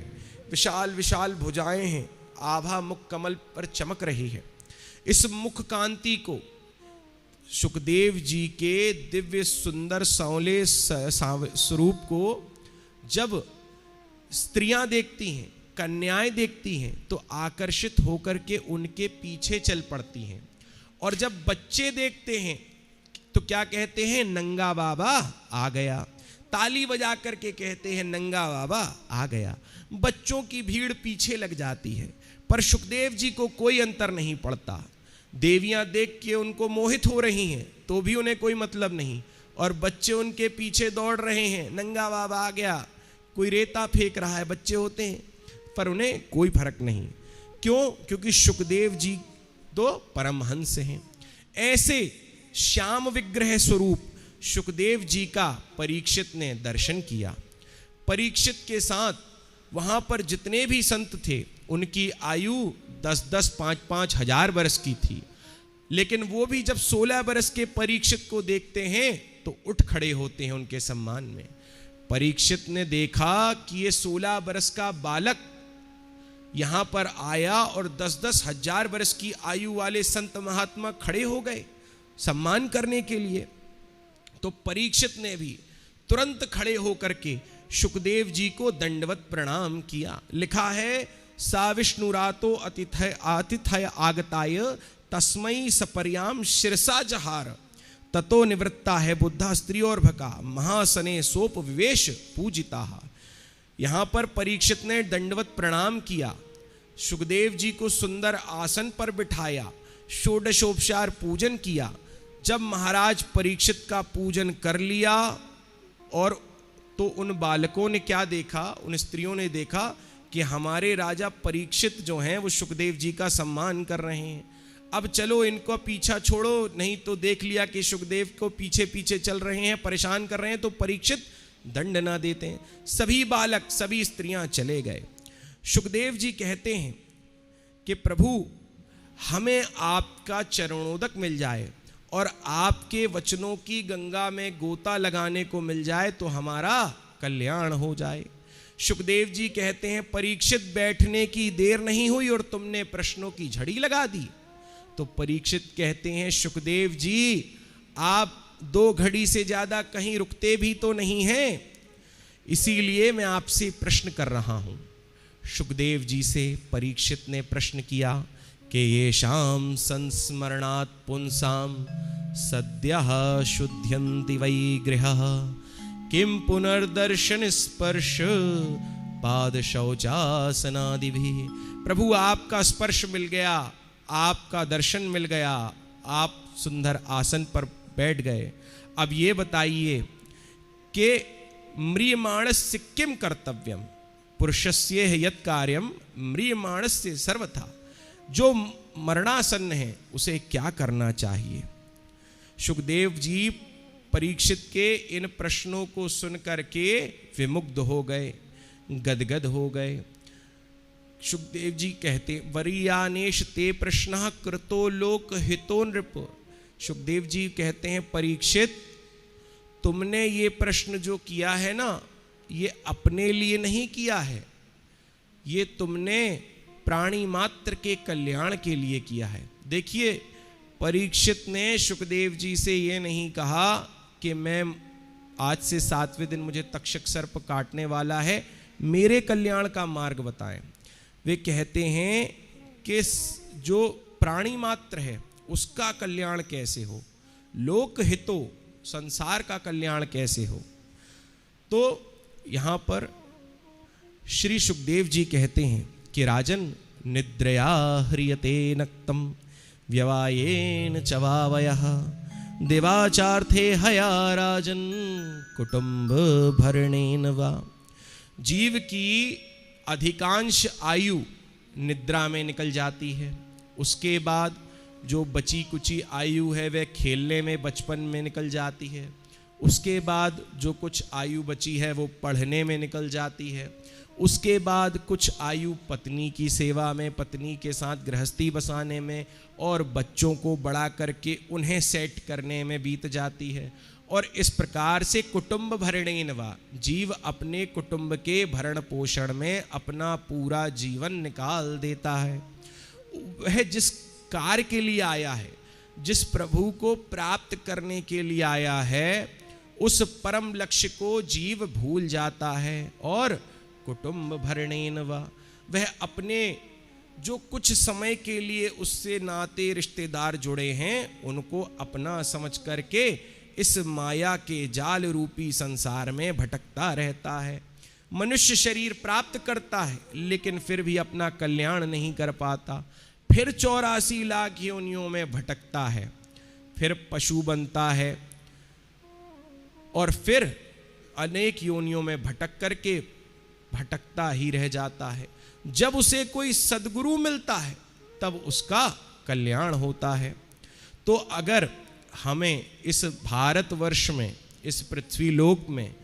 विशाल विशाल भुजाएं हैं, आभा मुख कमल पर चमक रही है। इस मुख कांति को, सुखदेव जी के दिव्य सुंदर सांवले स्वरूप को जब स्त्रियां देखती हैं, कन्याएं देखती हैं, तो आकर्षित होकर के उनके पीछे चल पड़ती हैं। और जब बच्चे देखते हैं तो क्या कहते हैं? नंगा बाबा आ गया। ताली बजा करके कहते हैं नंगा बाबा आ गया। बच्चों की भीड़ पीछे लग जाती है। पर सुखदेव जी को कोई अंतर नहीं पड़ता। देवियां देख के उनको मोहित हो रही हैं तो भी उन्हें कोई मतलब नहीं, और बच्चे उनके पीछे दौड़ रहे हैं, नंगा बाबा आ गया। कोई रेता फेंक रहा है, बच्चे होते हैं, पर उन्हें कोई फर्क नहीं। क्यों? क्योंकि सुखदेव जी तो परमहंस हैं। ऐसे श्याम विग्रह स्वरूप सुखदेव जी का परीक्षित ने दर्शन किया। परीक्षित के साथ वहां पर जितने भी संत थे उनकी आयु 10-10, 5-5 हजार वर्ष की थी, लेकिन वो भी जब 16 वर्ष के परीक्षित को देखते हैं तो उठ खड़े होते हैं उनके सम्मान में। परीक्षित ने देखा कि ये 16 वर्ष का बालक यहां पर आया और 10-10 हजार वर्ष की आयु वाले संत महात्मा खड़े हो गए सम्मान करने के लिए। तो परीक्षित ने भी तुरंत खड़े होकर के सुखदेव जी को दंडवत प्रणाम किया। लिखा है, सा विष्णुरातो आतिथय आगताय तस्मई सपर्याम शिरसा जहार ततो निवृत्ता है बुद्धा स्त्रियोर्भका महासने सोप विवेश पूजिता। यहां पर परीक्षित ने दंडवत प्रणाम किया, सुखदेव जी को सुंदर आसन पर बिठाया, षोडशोपचार पूजन किया। जब महाराज परीक्षित का पूजन कर लिया और तो उन बालकों ने क्या देखा, उन स्त्रियों ने देखा कि हमारे राजा परीक्षित जो हैं वो सुखदेव जी का सम्मान कर रहे हैं। अब चलो इनको पीछा छोड़ो, नहीं तो देख लिया कि सुखदेव को पीछे पीछे चल रहे हैं, परेशान कर रहे हैं, तो परीक्षित दंड ना देते हैं। सभी बालक सभी स्त्रियां चले गए। सुखदेव जी कहते हैं कि प्रभु हमें आपका चरणोदक मिल जाए और आपके वचनों की गंगा में गोता लगाने को मिल जाए तो हमारा कल्याण हो जाए। सुखदेव जी कहते हैं, परीक्षित बैठने की देर नहीं हुई और तुमने प्रश्नों की झड़ी लगा दी। तो परीक्षित कहते हैं, सुखदेव जी आप 2 घड़ी से ज्यादा कहीं रुकते भी तो नहीं हैं, इसीलिए मैं आपसे प्रश्न कर रहा हूं। सुखदेव जी से परीक्षित ने प्रश्न किया कि ये शाम संस्मरणात् पुंसाम सद्यः शुद्ध्यन्ति वै गृहः किम पुनर्दर्शन स्पर्श पाद शौचासनादिभिः। प्रभु आपका स्पर्श मिल गया, आपका दर्शन मिल गया, आप सुंदर आसन पर बैठ गए। अब ये बताइए कि म्रियमाणस्य किम कर्तव्यम पुरुषस्य यत् कार्यम म्रियमाणस्य सर्वथा। जो मरणासन्न है उसे क्या करना चाहिए। सुखदेव जी परीक्षित के इन प्रश्नों को सुनकर के विमुग्ध हो गए, गदगद हो गए। सुखदेव जी कहते, वरीयानेश ते प्रश्न कृतो लोक हितो नृप। सुखदेव जी कहते हैं, परीक्षित तुमने ये प्रश्न जो किया है ना, ये अपने लिए नहीं किया है, ये तुमने प्राणी मात्र के कल्याण के लिए किया है। देखिए, परीक्षित ने सुखदेव जी से ये नहीं कहा कि मैं आज से 7वें दिन मुझे तक्षक सर्प काटने वाला है, मेरे कल्याण का मार्ग बताएं। वे कहते हैं कि जो प्राणी मात्र है उसका कल्याण कैसे हो, लोक हितो संसार का कल्याण कैसे हो। तो यहां पर श्री सुखदेव जी कहते हैं कि राजन निद्रया ह्रियते नक्तम व्यवायेन चवावयः देवाचार्थे हया राजन कुटुंब भरणेन वा। जीव की अधिकांश आयु निद्रा में निकल जाती है, उसके बाद जो बची कुची आयु है वह खेलने में बचपन में निकल जाती है, उसके बाद जो कुछ आयु बची है वो पढ़ने में निकल जाती है, उसके बाद कुछ आयु पत्नी की सेवा में, पत्नी के साथ गृहस्थी बसाने में और बच्चों को बड़ा करके उन्हें सेट करने में बीत जाती है। और इस प्रकार से कुटुंब भरणेन वा, जीव अपने कुटुंब के भरण पोषण में अपना पूरा जीवन निकाल देता है। वह जिस कार्य के लिए आया है, जिस प्रभु को प्राप्त करने के लिए आया है, उस परम लक्ष्य को जीव भूल जाता है। और कुटुंब भरणेन वा, वह अपने जो कुछ समय के लिए उससे नाते रिश्तेदार जुड़े हैं उनको अपना समझ करके इस माया के जाल रूपी संसार में भटकता रहता है। मनुष्य शरीर प्राप्त करता है लेकिन फिर भी अपना कल्याण नहीं कर पाता, फिर 84 लाख योनियों में भटकता है, फिर पशु बनता है और फिर अनेक योनियों में भटक करके भटकता ही रह जाता है। जब उसे कोई सद्गुरु मिलता है तब उसका कल्याण होता है। तो अगर हमें इस भारतवर्ष में, इस पृथ्वी लोक में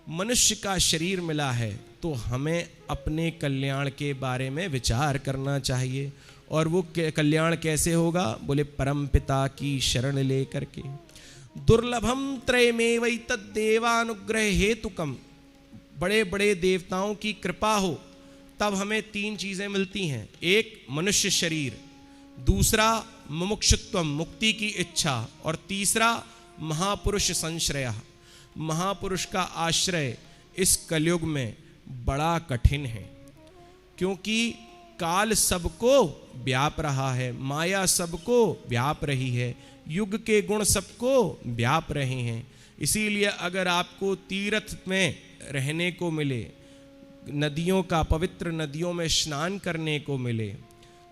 मनुष्य का शरीर मिला है, तो हमें अपने कल्याण के बारे में विचार करना चाहिए। और वो कल्याण कैसे होगा? बोले परम पिता की शरण ले करके। दुर्लभम त्रयमेवैतद् देवानुग्रह हेतुकम, बड़े बड़े देवताओं की कृपा हो तब हमें 3 चीजें मिलती हैं। एक मनुष्य शरीर, दूसरा मुमुक्षुत्वम, मुक्ति की इच्छा, और तीसरा महापुरुष संश्रय, महापुरुष का आश्रय इस कलयुग में बड़ा कठिन है, क्योंकि काल सबको व्याप रहा है, माया सबको व्याप रही है, युग के गुण सबको व्याप रहे हैं। इसीलिए अगर आपको तीर्थ में रहने को मिले, नदियों का, पवित्र नदियों में स्नान करने को मिले,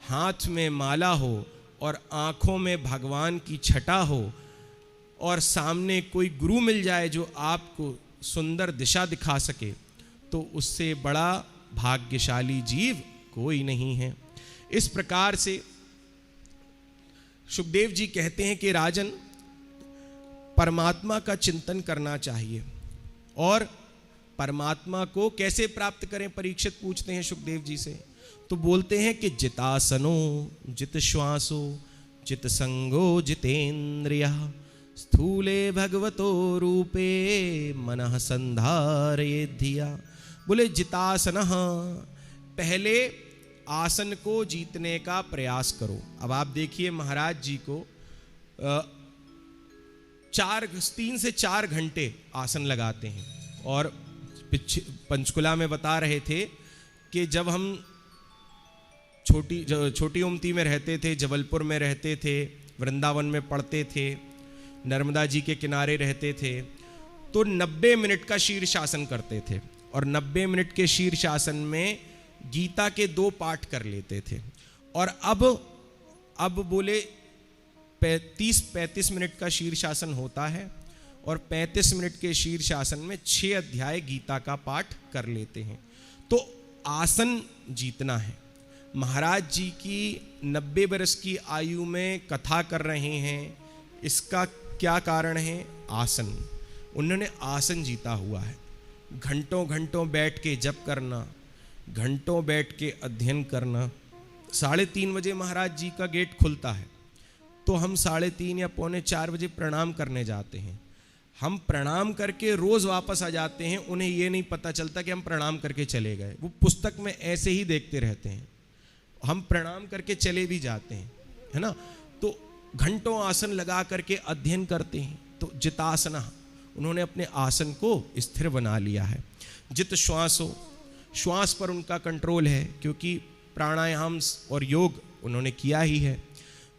हाथ में माला हो और आँखों में भगवान की छटा हो, और सामने कोई गुरु मिल जाए जो आपको सुंदर दिशा दिखा सके, तो उससे बड़ा भाग्यशाली जीव कोई नहीं है। इस प्रकार से सुखदेव जी कहते हैं कि राजन, परमात्मा का चिंतन करना चाहिए। और परमात्मा को कैसे प्राप्त करें, परीक्षित पूछते हैं सुखदेव जी से। तो बोलते हैं कि जितासनो जित श्वासो जित संगो जितेन्द्रियः स्थूले भगवतो रूपे मनः संधारये धिया। बोले जितासनः, पहले आसन को जीतने का प्रयास करो। अब आप देखिए महाराज जी को 3 से 4 घंटे आसन लगाते हैं। और पंचकुला में बता रहे थे कि जब हम छोटी उमती में रहते थे, जबलपुर में रहते थे, वृंदावन में पढ़ते थे, नर्मदा जी के किनारे रहते थे, तो 90 मिनट का शीर्षासन करते थे। और 90 मिनट के शीर्षासन में गीता के 2 पाठ कर लेते थे। और अब बोले 35 मिनट का शीर्षासन होता है, और 35 मिनट के शीर्षासन में 6 अध्याय गीता का पाठ कर लेते हैं। तो आसन जीतना है। महाराज जी की 90 वर्ष की आयु में कथा कर रहे हैं, इसका क्या कारण है? आसन। उन्होंने आसन जीता हुआ है। घंटों घंटों बैठ के जप करना, घंटों बैठ के अध्ययन करना। 3:30 बजे महाराज जी का गेट खुलता है, तो हम 3:30 या 3:45 बजे प्रणाम करने जाते हैं। हम प्रणाम करके रोज वापस आ जाते हैं, उन्हें ये नहीं पता चलता कि हम प्रणाम करके चले गए। वो पुस्तक में ऐसे ही देखते रहते हैं, हम प्रणाम करके चले भी जाते हैं, है ना। तो घंटों आसन लगा करके अध्ययन करते हैं। तो जितासना, उन्होंने अपने आसन को स्थिर बना लिया है। जित श्वासो, श्वास पर उनका कंट्रोल है, क्योंकि प्राणायाम और योग उन्होंने किया ही है।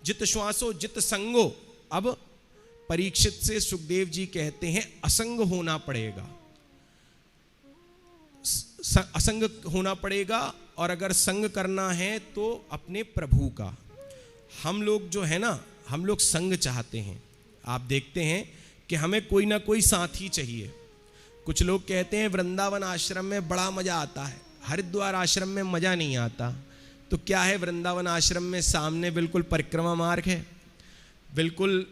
जित श्वासो जित संगो, अब परीक्षित से सुखदेव जी कहते हैं असंग होना पड़ेगा, असंग होना पड़ेगा। और अगर संग करना है तो अपने प्रभु का। हम लोग जो है ना, हम लोग संग चाहते हैं। आप देखते हैं कि हमें कोई ना कोई साथी चाहिए। कुछ लोग कहते हैं वृंदावन आश्रम में बड़ा मजा आता है, हरिद्वार आश्रम में मजा नहीं आता। तो क्या है, वृंदावन आश्रम में सामने बिल्कुल परिक्रमा मार्ग है, बिल्कुल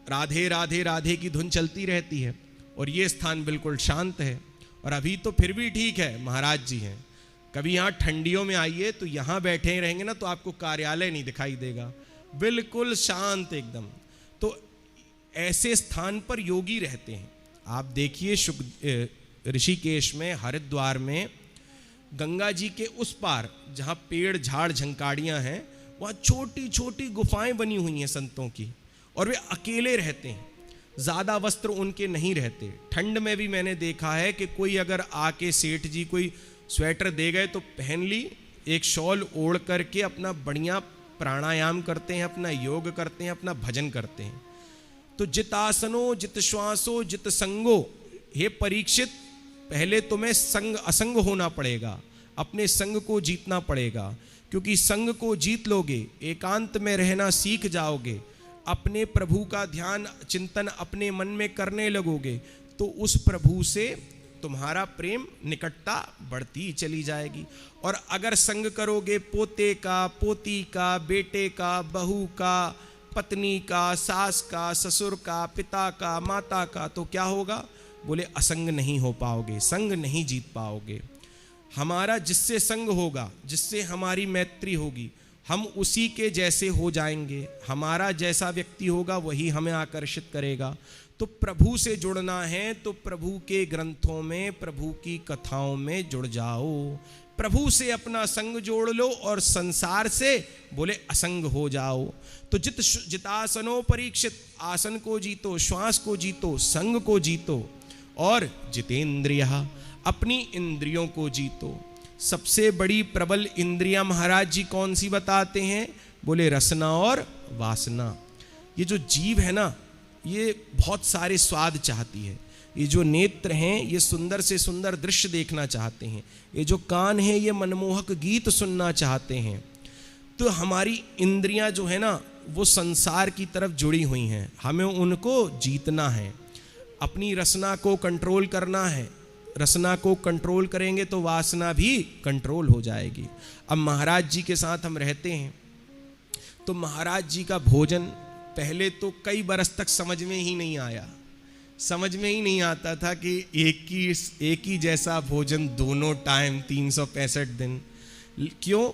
राधे राधे राधे की धुन चलती रहती है, और ये स्थान बिल्कुल शांत है। और अभी तो फिर भी ठीक है, महाराज जी हैं। कभी यहाँ ठंडियों में आइए तो यहाँ बैठे रहेंगे ना, तो आपको कार्यालय नहीं दिखाई देगा, बिल्कुल शांत एकदम। तो ऐसे स्थान पर योगी रहते हैं। आप देखिए ऋषिकेश में, हरिद्वार में, गंगा जी के उस पार जहाँ पेड़ झाड़ झंकाड़ियाँ हैं, वहाँ छोटी छोटी गुफाएं बनी हुई हैं संतों की, और वे अकेले रहते हैं। ज़्यादा वस्त्र उनके नहीं रहते। ठंड में भी मैंने देखा है कि कोई अगर आके सेठ जी कोई स्वेटर दे गए तो पहन ली, एक शॉल ओढ़ करके अपना बढ़िया प्राणायाम करते हैं, अपना योग करते हैं, अपना भजन करते हैं। तो जितासनो जित श्वासो जित संगो, हे परीक्षित, पहले तुम्हें संग असंग होना पड़ेगा, अपने संग को जीतना पड़ेगा। क्योंकि संग को जीत लोगे, एकांत में रहना सीख जाओगे, अपने प्रभु का ध्यान चिंतन अपने मन में करने लगोगे, तो उस प्रभु से तुम्हारा प्रेम निकटता बढ़ती चली जाएगी। और अगर संग करोगे पोते का, पोती का, बेटे का, बहू का, पत्नी का, सास का, ससुर का, पिता का, माता का, तो क्या होगा? बोले असंग नहीं हो पाओगे, संग नहीं जीत पाओगे। हमारा जिससे संग होगा, जिससे हमारी मैत्री होगी, हम उसी के जैसे हो जाएंगे। हमारा जैसा व्यक्ति होगा वही हमें आकर्षित करेगा। तो प्रभु से जुड़ना है तो प्रभु के ग्रंथों में, प्रभु की कथाओं में जुड़ जाओ। प्रभु से अपना संग जोड़ लो और संसार से बोले असंग हो जाओ। तो जितासनो परीक्षित, आसन को जीतो, श्वास को जीतो, संग को जीतो। और जितेंद्रियः, अपनी इंद्रियों को जीतो। सबसे बड़ी प्रबल इंद्रियां महाराज जी कौन सी बताते हैं? बोले रसना और वासना। ये जो जीव है ना, ये बहुत सारे स्वाद चाहती है। ये जो नेत्र हैं ये सुंदर से सुंदर दृश्य देखना चाहते हैं। ये जो कान हैं ये मनमोहक गीत सुनना चाहते हैं। तो हमारी इंद्रियां जो है ना वो संसार की तरफ जुड़ी हुई हैं, हमें उनको जीतना है, अपनी रसना को कंट्रोल करना है। रसना को कंट्रोल करेंगे तो वासना भी कंट्रोल हो जाएगी। अब महाराज जी के साथ हम रहते हैं तो महाराज जी का भोजन पहले तो कई बरस तक समझ में ही नहीं आया। समझ में ही नहीं आता था कि एक ही जैसा भोजन दोनों टाइम 365 दिन। क्यों?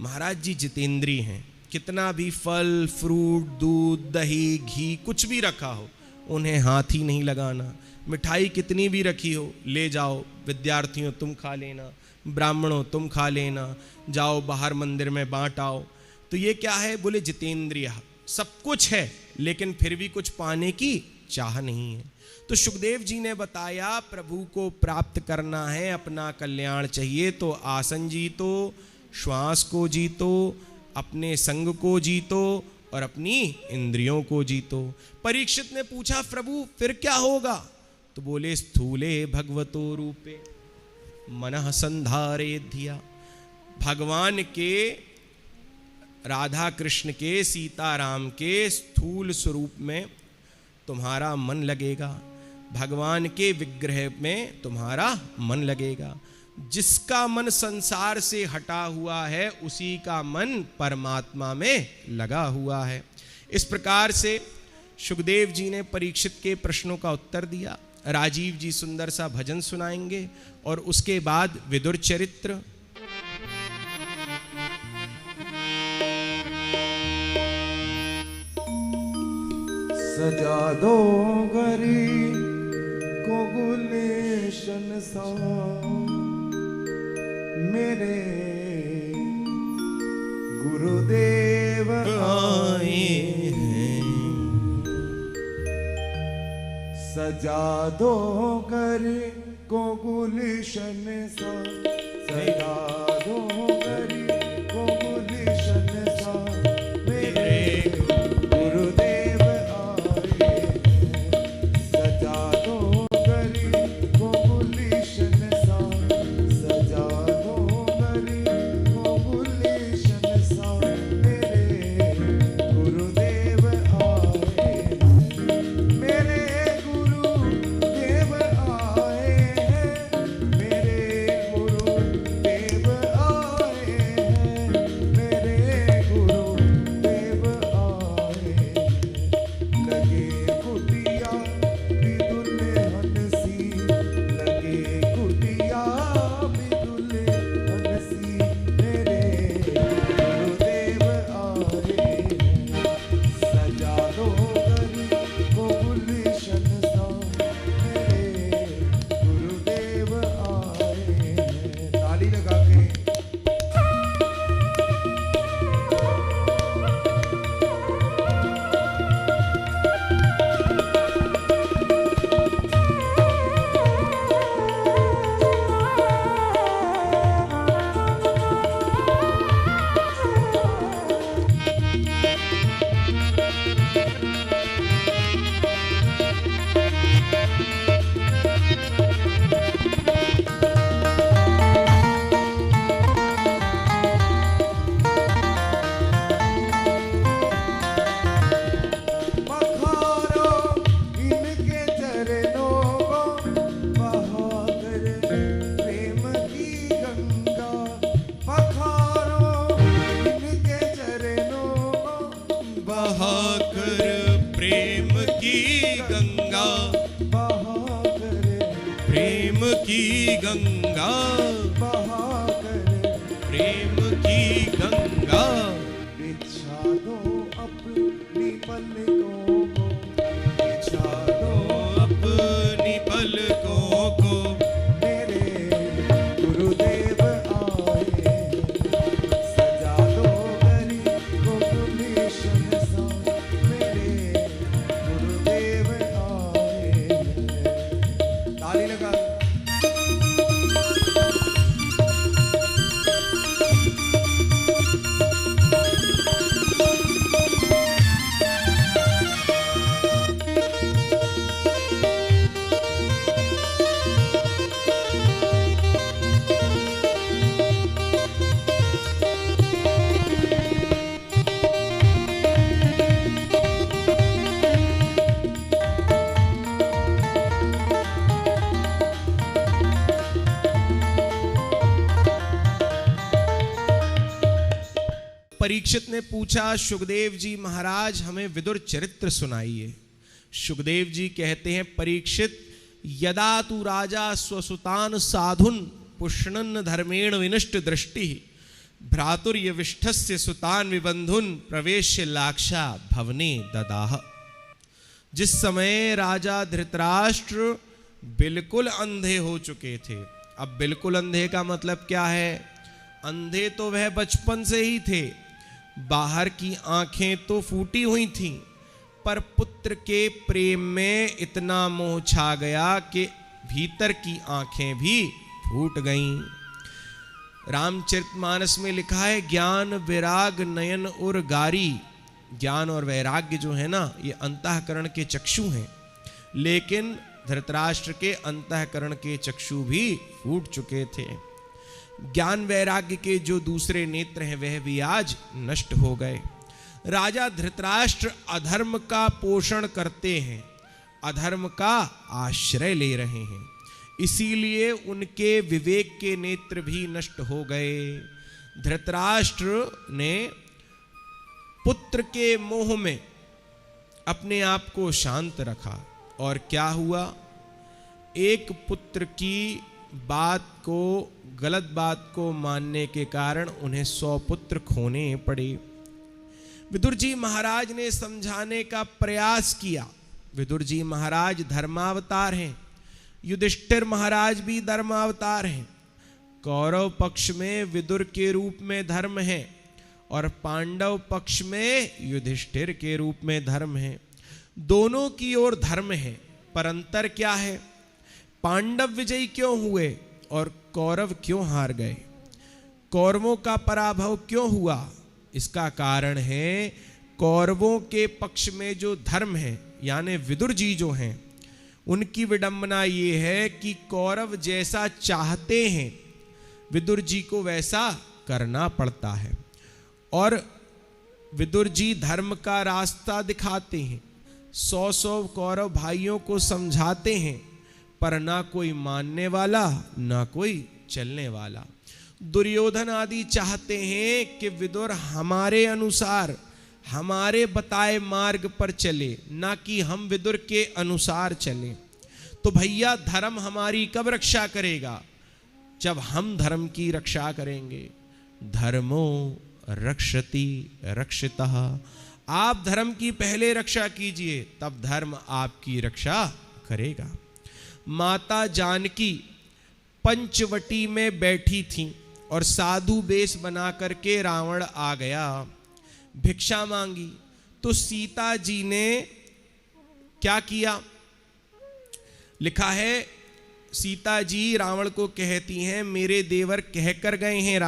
महाराज जी जितेंद्रिय हैं। कितना भी फल, फ्रूट, दूध, दही, घी कुछ भी रखा हो उन्हें हाथ ही नहीं लगाना। मिठाई कितनी भी रखी हो ले जाओ, विद्यार्थियों तुम खा लेना, ब्राह्मणों तुम खा लेना, जाओ बाहर मंदिर में बांट आओ। तो ये क्या है? बोले जितेंद्रिय। सब कुछ है लेकिन फिर भी कुछ पाने की चाह नहीं है। तो सुखदेव जी ने बताया प्रभु को प्राप्त करना है, अपना कल्याण चाहिए तो आसन जीतो, श्वास को जीतो, अपने संग को जीतो और अपनी इंद्रियों को जीतो। परीक्षित ने पूछा प्रभु फिर क्या होगा? तो बोले स्थूले भगवतो रूपे मनः संधारे धिया। भगवान के, राधा कृष्ण के, सीताराम के स्थूल स्वरूप में तुम्हारा मन लगेगा, भगवान के विग्रह में तुम्हारा मन लगेगा। जिसका मन संसार से हटा हुआ है उसी का मन परमात्मा में लगा हुआ है। इस प्रकार से सुखदेव जी ने परीक्षित के प्रश्नों का उत्तर दिया। राजीव जी सुंदर सा भजन सुनाएंगे और उसके बाद विदुर चरित्र। सजा दो गरी को गुलेशन सा मेरे गुरुदेव आए हैं। सजा दो गरी को गुलेशन सा, सजा दो गरी को गुलेशन सा मेरे गुरुदेव गंगा बहाकर प्रेम की गंगा बिछा दो अपनी पलकों को, बिछा दो अपनी पलकों को मेरे गुरुदेव आए, सजा दो गली को गुलशन सा, मेरे गुरुदेव आए। ताली लगा। परीक्षित ने पूछा, सुखदेव जी महाराज हमें विदुर चरित्र सुनाइए। सुखदेव जी कहते हैं, परीक्षित यदा तु राजा स्वसुतान साधुन पुष्णन धर्मेण विनष्ट दृष्टि भ्रातुर्यविष्ठस्य सुतान विबंधुन प्रवेश्य लाक्षा भवने ददाह। जिस समय राजा धृतराष्ट्र बिल्कुल अंधे हो चुके थे। अब बिल्कुल अंधे का मतलब क्या है? अंधे तो वह बचपन से ही थे, बाहर की आंखें तो फूटी हुई थीं, पर पुत्र के प्रेम में इतना मोह छा गया कि भीतर की आंखें भी फूट गईं। रामचरितमानस में लिखा है, ज्ञान विराग नयन और गारी। ज्ञान और वैराग्य जो है ना, ये अंतःकरण के चक्षु हैं, लेकिन धृतराष्ट्र के अंतःकरण के चक्षु भी फूट चुके थे। ज्ञान वैराग्य के जो दूसरे नेत्र हैं वह भी आज नष्ट हो गए। राजा धृतराष्ट्र अधर्म का पोषण करते हैं, अधर्म का आश्रय ले रहे हैं, इसीलिए उनके विवेक के नेत्र भी नष्ट हो गए। धृतराष्ट्र ने पुत्र के मोह में अपने आप को शांत रखा, और क्या हुआ? एक पुत्र की बात को, गलत बात को मानने के कारण उन्हें 100 पुत्र खोने पड़े। विदुर जी महाराज ने समझाने का प्रयास किया। विदुर जी महाराज धर्मावतार हैं, युधिष्ठिर महाराज भी धर्मावतार हैं। कौरव पक्ष में विदुर के रूप में धर्म है और पांडव पक्ष में युधिष्ठिर के रूप में धर्म है। दोनों की ओर धर्म है, पर अंतर क्या है? पांडव विजयी क्यों हुए और कौरव क्यों हार गए? कौरवों का पराभव क्यों हुआ? इसका कारण है कौरवों के पक्ष में जो धर्म है, यानी विदुर जी जो हैं, उनकी विडंबना ये है कि कौरव जैसा चाहते हैं विदुर जी को वैसा करना पड़ता है, और विदुर जी धर्म का रास्ता दिखाते हैं। 100 कौरव भाइयों को समझाते हैं, पर ना कोई मानने वाला ना कोई चलने वाला। दुर्योधन आदि चाहते हैं कि विदुर हमारे अनुसार, हमारे बताए मार्ग पर चले, ना कि हम विदुर के अनुसार चलें। तो भैया धर्म हमारी कब रक्षा करेगा? जब हम धर्म की रक्षा करेंगे। धर्मो रक्षति रक्षितः। आप धर्म की पहले रक्षा कीजिए, तब धर्म आपकी रक्षा करेगा। माता जानकी पंचवटी में बैठी थीं और साधु वेश बना करके रावण आ गया, भिक्षा मांगी। तो सीता जी ने क्या किया? लिखा है, सीता जी रावण को कहती हैं, मेरे देवर कहकर गए हैं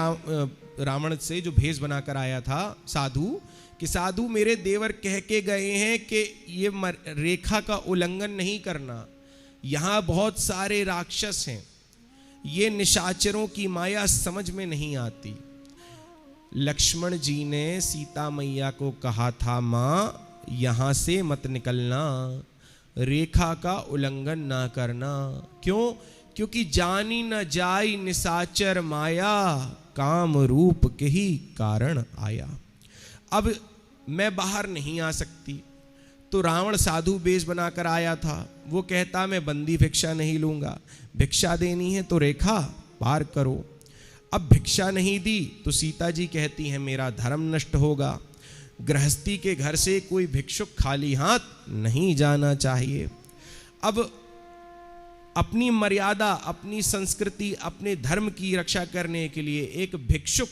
रावण से, जो भेष बनाकर आया था साधु, कि साधु मेरे देवर कह के गए हैं कि ये रेखा का उल्लंघन नहीं करना, यहाँ बहुत सारे राक्षस हैं, ये निशाचरों की माया समझ में नहीं आती। लक्ष्मण जी ने सीता मैया को कहा था, माँ यहाँ से मत निकलना, रेखा का उल्लंघन ना करना। क्यों? क्योंकि जानी न जाई निशाचर माया, काम रूप के ही कारण आया। अब मैं बाहर नहीं आ सकती, तो रावण साधु वेश बनाकर आया था। वो कहता मैं बंदी भिक्षा नहीं लूंगा, भिक्षा देनी है तो रेखा पार करो। अब भिक्षा नहीं दी तो सीता जी कहती हैं मेरा धर्म नष्ट होगा, गृहस्थी के घर से कोई भिक्षुक खाली हाथ नहीं जाना चाहिए। अब अपनी मर्यादा, अपनी संस्कृति, अपने धर्म की रक्षा करने के लिए एक भिक्षुक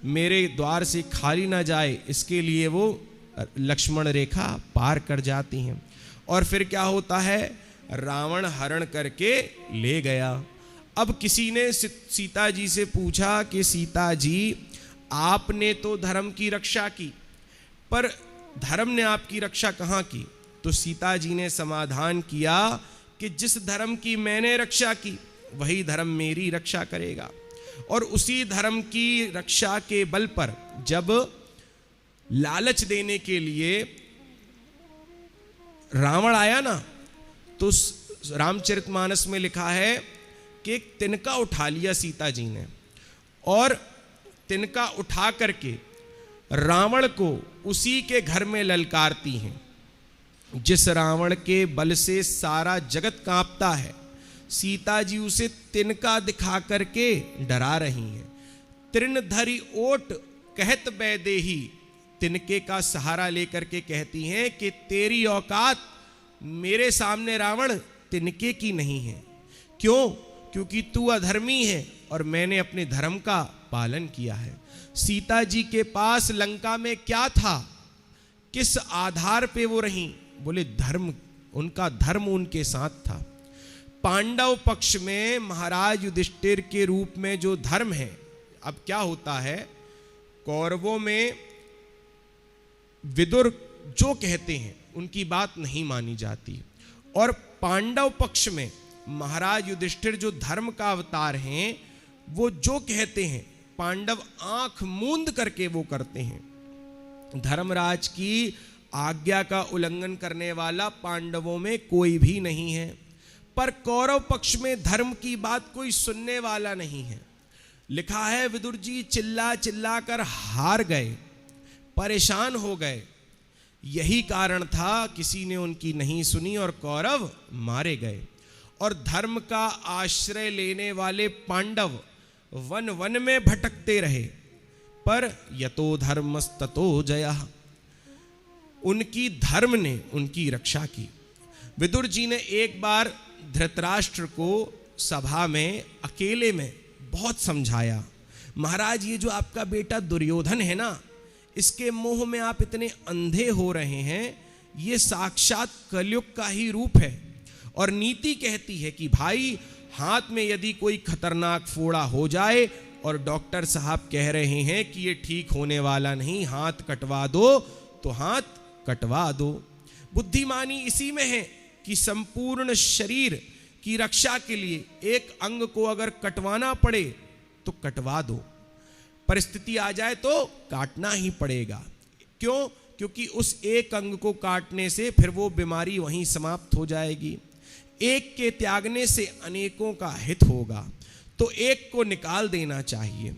मेरे द्वार से खाली ना जाए, इसके लिए वो लक्ष्मण रेखा पार कर जाती हैं। और फिर क्या होता है, रावण हरण करके ले गया। अब किसी ने सीता जी से पूछा कि सीता जी आपने तो धर्म की रक्षा की, पर धर्म ने आपकी रक्षा कहाँ की? तो सीता जी ने समाधान किया कि जिस धर्म की मैंने रक्षा की वही धर्म मेरी रक्षा करेगा। और उसी धर्म की रक्षा के बल पर जब लालच देने के लिए रावण आया ना, तो रामचरितमानस में लिखा है कि एक तिनका उठा लिया सीता जी ने, और तिनका उठा करके रावण को उसी के घर में ललकारती हैं। जिस रावण के बल से सारा जगत कांपता है, सीता जी उसे तिनका दिखा करके डरा रही हैं। तृण धरी ओट कहत बैदेही, तिनके का सहारा लेकर के कहती हैं कि तेरी औकात मेरे सामने रावण तिनके की नहीं है। क्यों? क्योंकि तू अधर्मी है और मैंने अपने धर्म का पालन किया है। सीता जी के पास लंका में क्या था, किस आधार पे वो रहीं? बोले धर्म, उनका धर्म उनके साथ था। पांडव पक्ष में महाराज युधिष्ठिर के रूप में जो धर्म है, अब क्या होता है, कौरवों में विदुर जो कहते हैं उनकी बात नहीं मानी जाती, और पांडव पक्ष में महाराज युधिष्ठिर जो धर्म का अवतार हैं, वो जो कहते हैं पांडव आंख मूंद करके वो करते हैं। धर्मराज की आज्ञा का उल्लंघन करने वाला पांडवों में कोई भी नहीं है, पर कौरव पक्ष में धर्म की बात कोई सुनने वाला नहीं है। लिखा है विदुर जी चिल्ला चिल्ला कर हार गए, परेशान हो गए। यही कारण था किसी ने उनकी नहीं सुनी और कौरव मारे गए। और धर्म का आश्रय लेने वाले पांडव वन वन में भटकते रहे, पर यतो धर्मस्ततो जयः, उनकी धर्म ने उनकी रक्षा की। विदुर जी ने एक बार धृतराष्ट्र को सभा में अकेले में बहुत समझाया, महाराज ये जो आपका बेटा दुर्योधन है ना, इसके मोह में आप इतने अंधे हो रहे हैं, ये साक्षात कलयुग का ही रूप है। और नीति कहती है कि भाई हाथ में यदि कोई खतरनाक फोड़ा हो जाए और डॉक्टर साहब कह रहे हैं कि ये ठीक होने वाला नहीं, हाथ कटवा दो, तो हाथ कटवा दो। बुद्धिमानी इसी में है कि संपूर्ण शरीर की रक्षा के लिए एक अंग को अगर कटवाना पड़े तो कटवा दो, परिस्थिति आ जाए तो काटना ही पड़ेगा। क्यों? क्योंकि उस एक अंग को काटने से फिर वो बीमारी वहीं समाप्त हो जाएगी। एक के त्यागने से अनेकों का हित होगा, तो एक को निकाल देना चाहिए,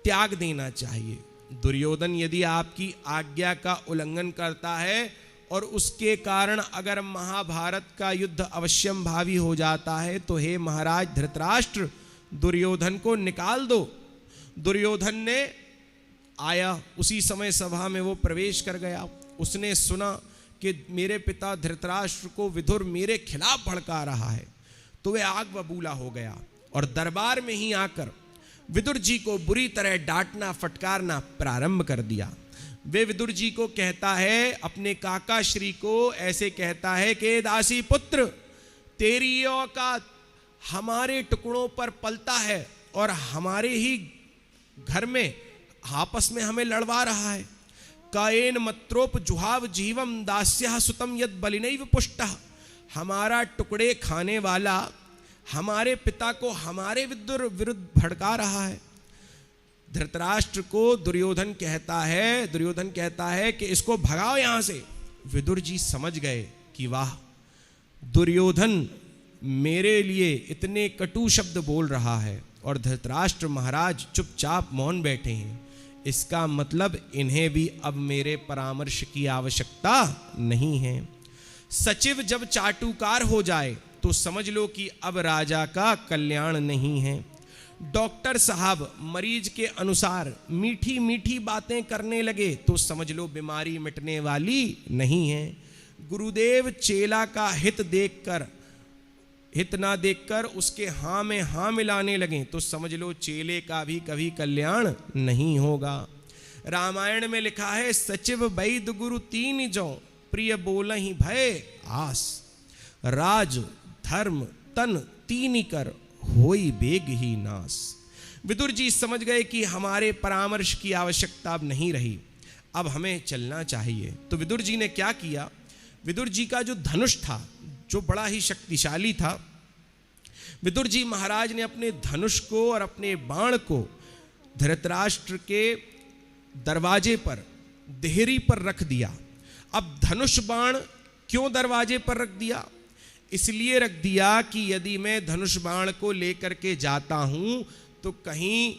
त्याग देना चाहिए। दुर्योधन यदि आपकी आज्ञा का उल्लंघन करता है और उसके कारण अगर महाभारत का युद्ध अवश्यम भावी हो जाता है, तो हे महाराज धृतराष्ट्र दुर्योधन को निकाल दो। दुर्योधन ने आया, उसी समय सभा में वो प्रवेश कर गया। उसने सुना कि मेरे पिता धृतराष्ट्र को विदुर मेरे खिलाफ भड़का रहा है, तो वह आग बबूला हो गया और दरबार में ही आकर विदुर जी को बुरी तरह डांटना फटकारना प्रारंभ कर दिया। वे विदुर जी को कहता है, अपने काका श्री को ऐसे कहता है कि दासी पुत्र, तेरी औकात हमारे टुकड़ों पर पलता है और हमारे ही घर में आपस में हमें लड़वा रहा है। कायेन मत्रोप जुहाव जीवम दास्यः सुतम यद बलिनैव पुष्टः, हमारा टुकड़े खाने वाला हमारे पिता को हमारे विरुद्ध भड़का रहा है। धृतराष्ट्र को दुर्योधन कहता है कि इसको भगाओ यहां से। विदुर जी समझ गए कि वाह, दुर्योधन मेरे लिए इतने कटु शब्द बोल रहा है और धृतराष्ट्र महाराज चुपचाप मौन बैठे हैं। इसका मतलब इन्हें भी अब मेरे परामर्श की आवश्यकता नहीं है। सचिव जब चाटुकार हो जाए तो समझ लो कि अब राजा का कल्याण नहीं है। डॉक्टर साहब मरीज के अनुसार मीठी मीठी बातें करने लगे तो समझ लो बीमारी मिटने वाली नहीं है। गुरुदेव चेला का हित ना देखकर उसके हाँ में हाँ मिलाने लगे तो समझ लो चेले का भी कभी कल्याण नहीं होगा। रामायण में लिखा है, सचिव वैद्य गुरु तीन जो प्रिय बोलहि भय आस, राज धर्म तन तीन कर होई बेग ही नास। विदुर जी समझ गए कि हमारे परामर्श की आवश्यकता अब नहीं रही, अब हमें चलना चाहिए। तो विदुर जी ने क्या किया, विदुर जी का जो धनुष था जो बड़ा ही शक्तिशाली था, विदुर जी महाराज ने अपने धनुष को और अपने बाण को धृतराष्ट्र के दरवाजे पर देहरी पर रख दिया। अब धनुष बाण क्यों दरवाजे पर रख दिया, इसलिए रख दिया कि यदि मैं धनुष बाण को लेकर के जाता हूं तो कहीं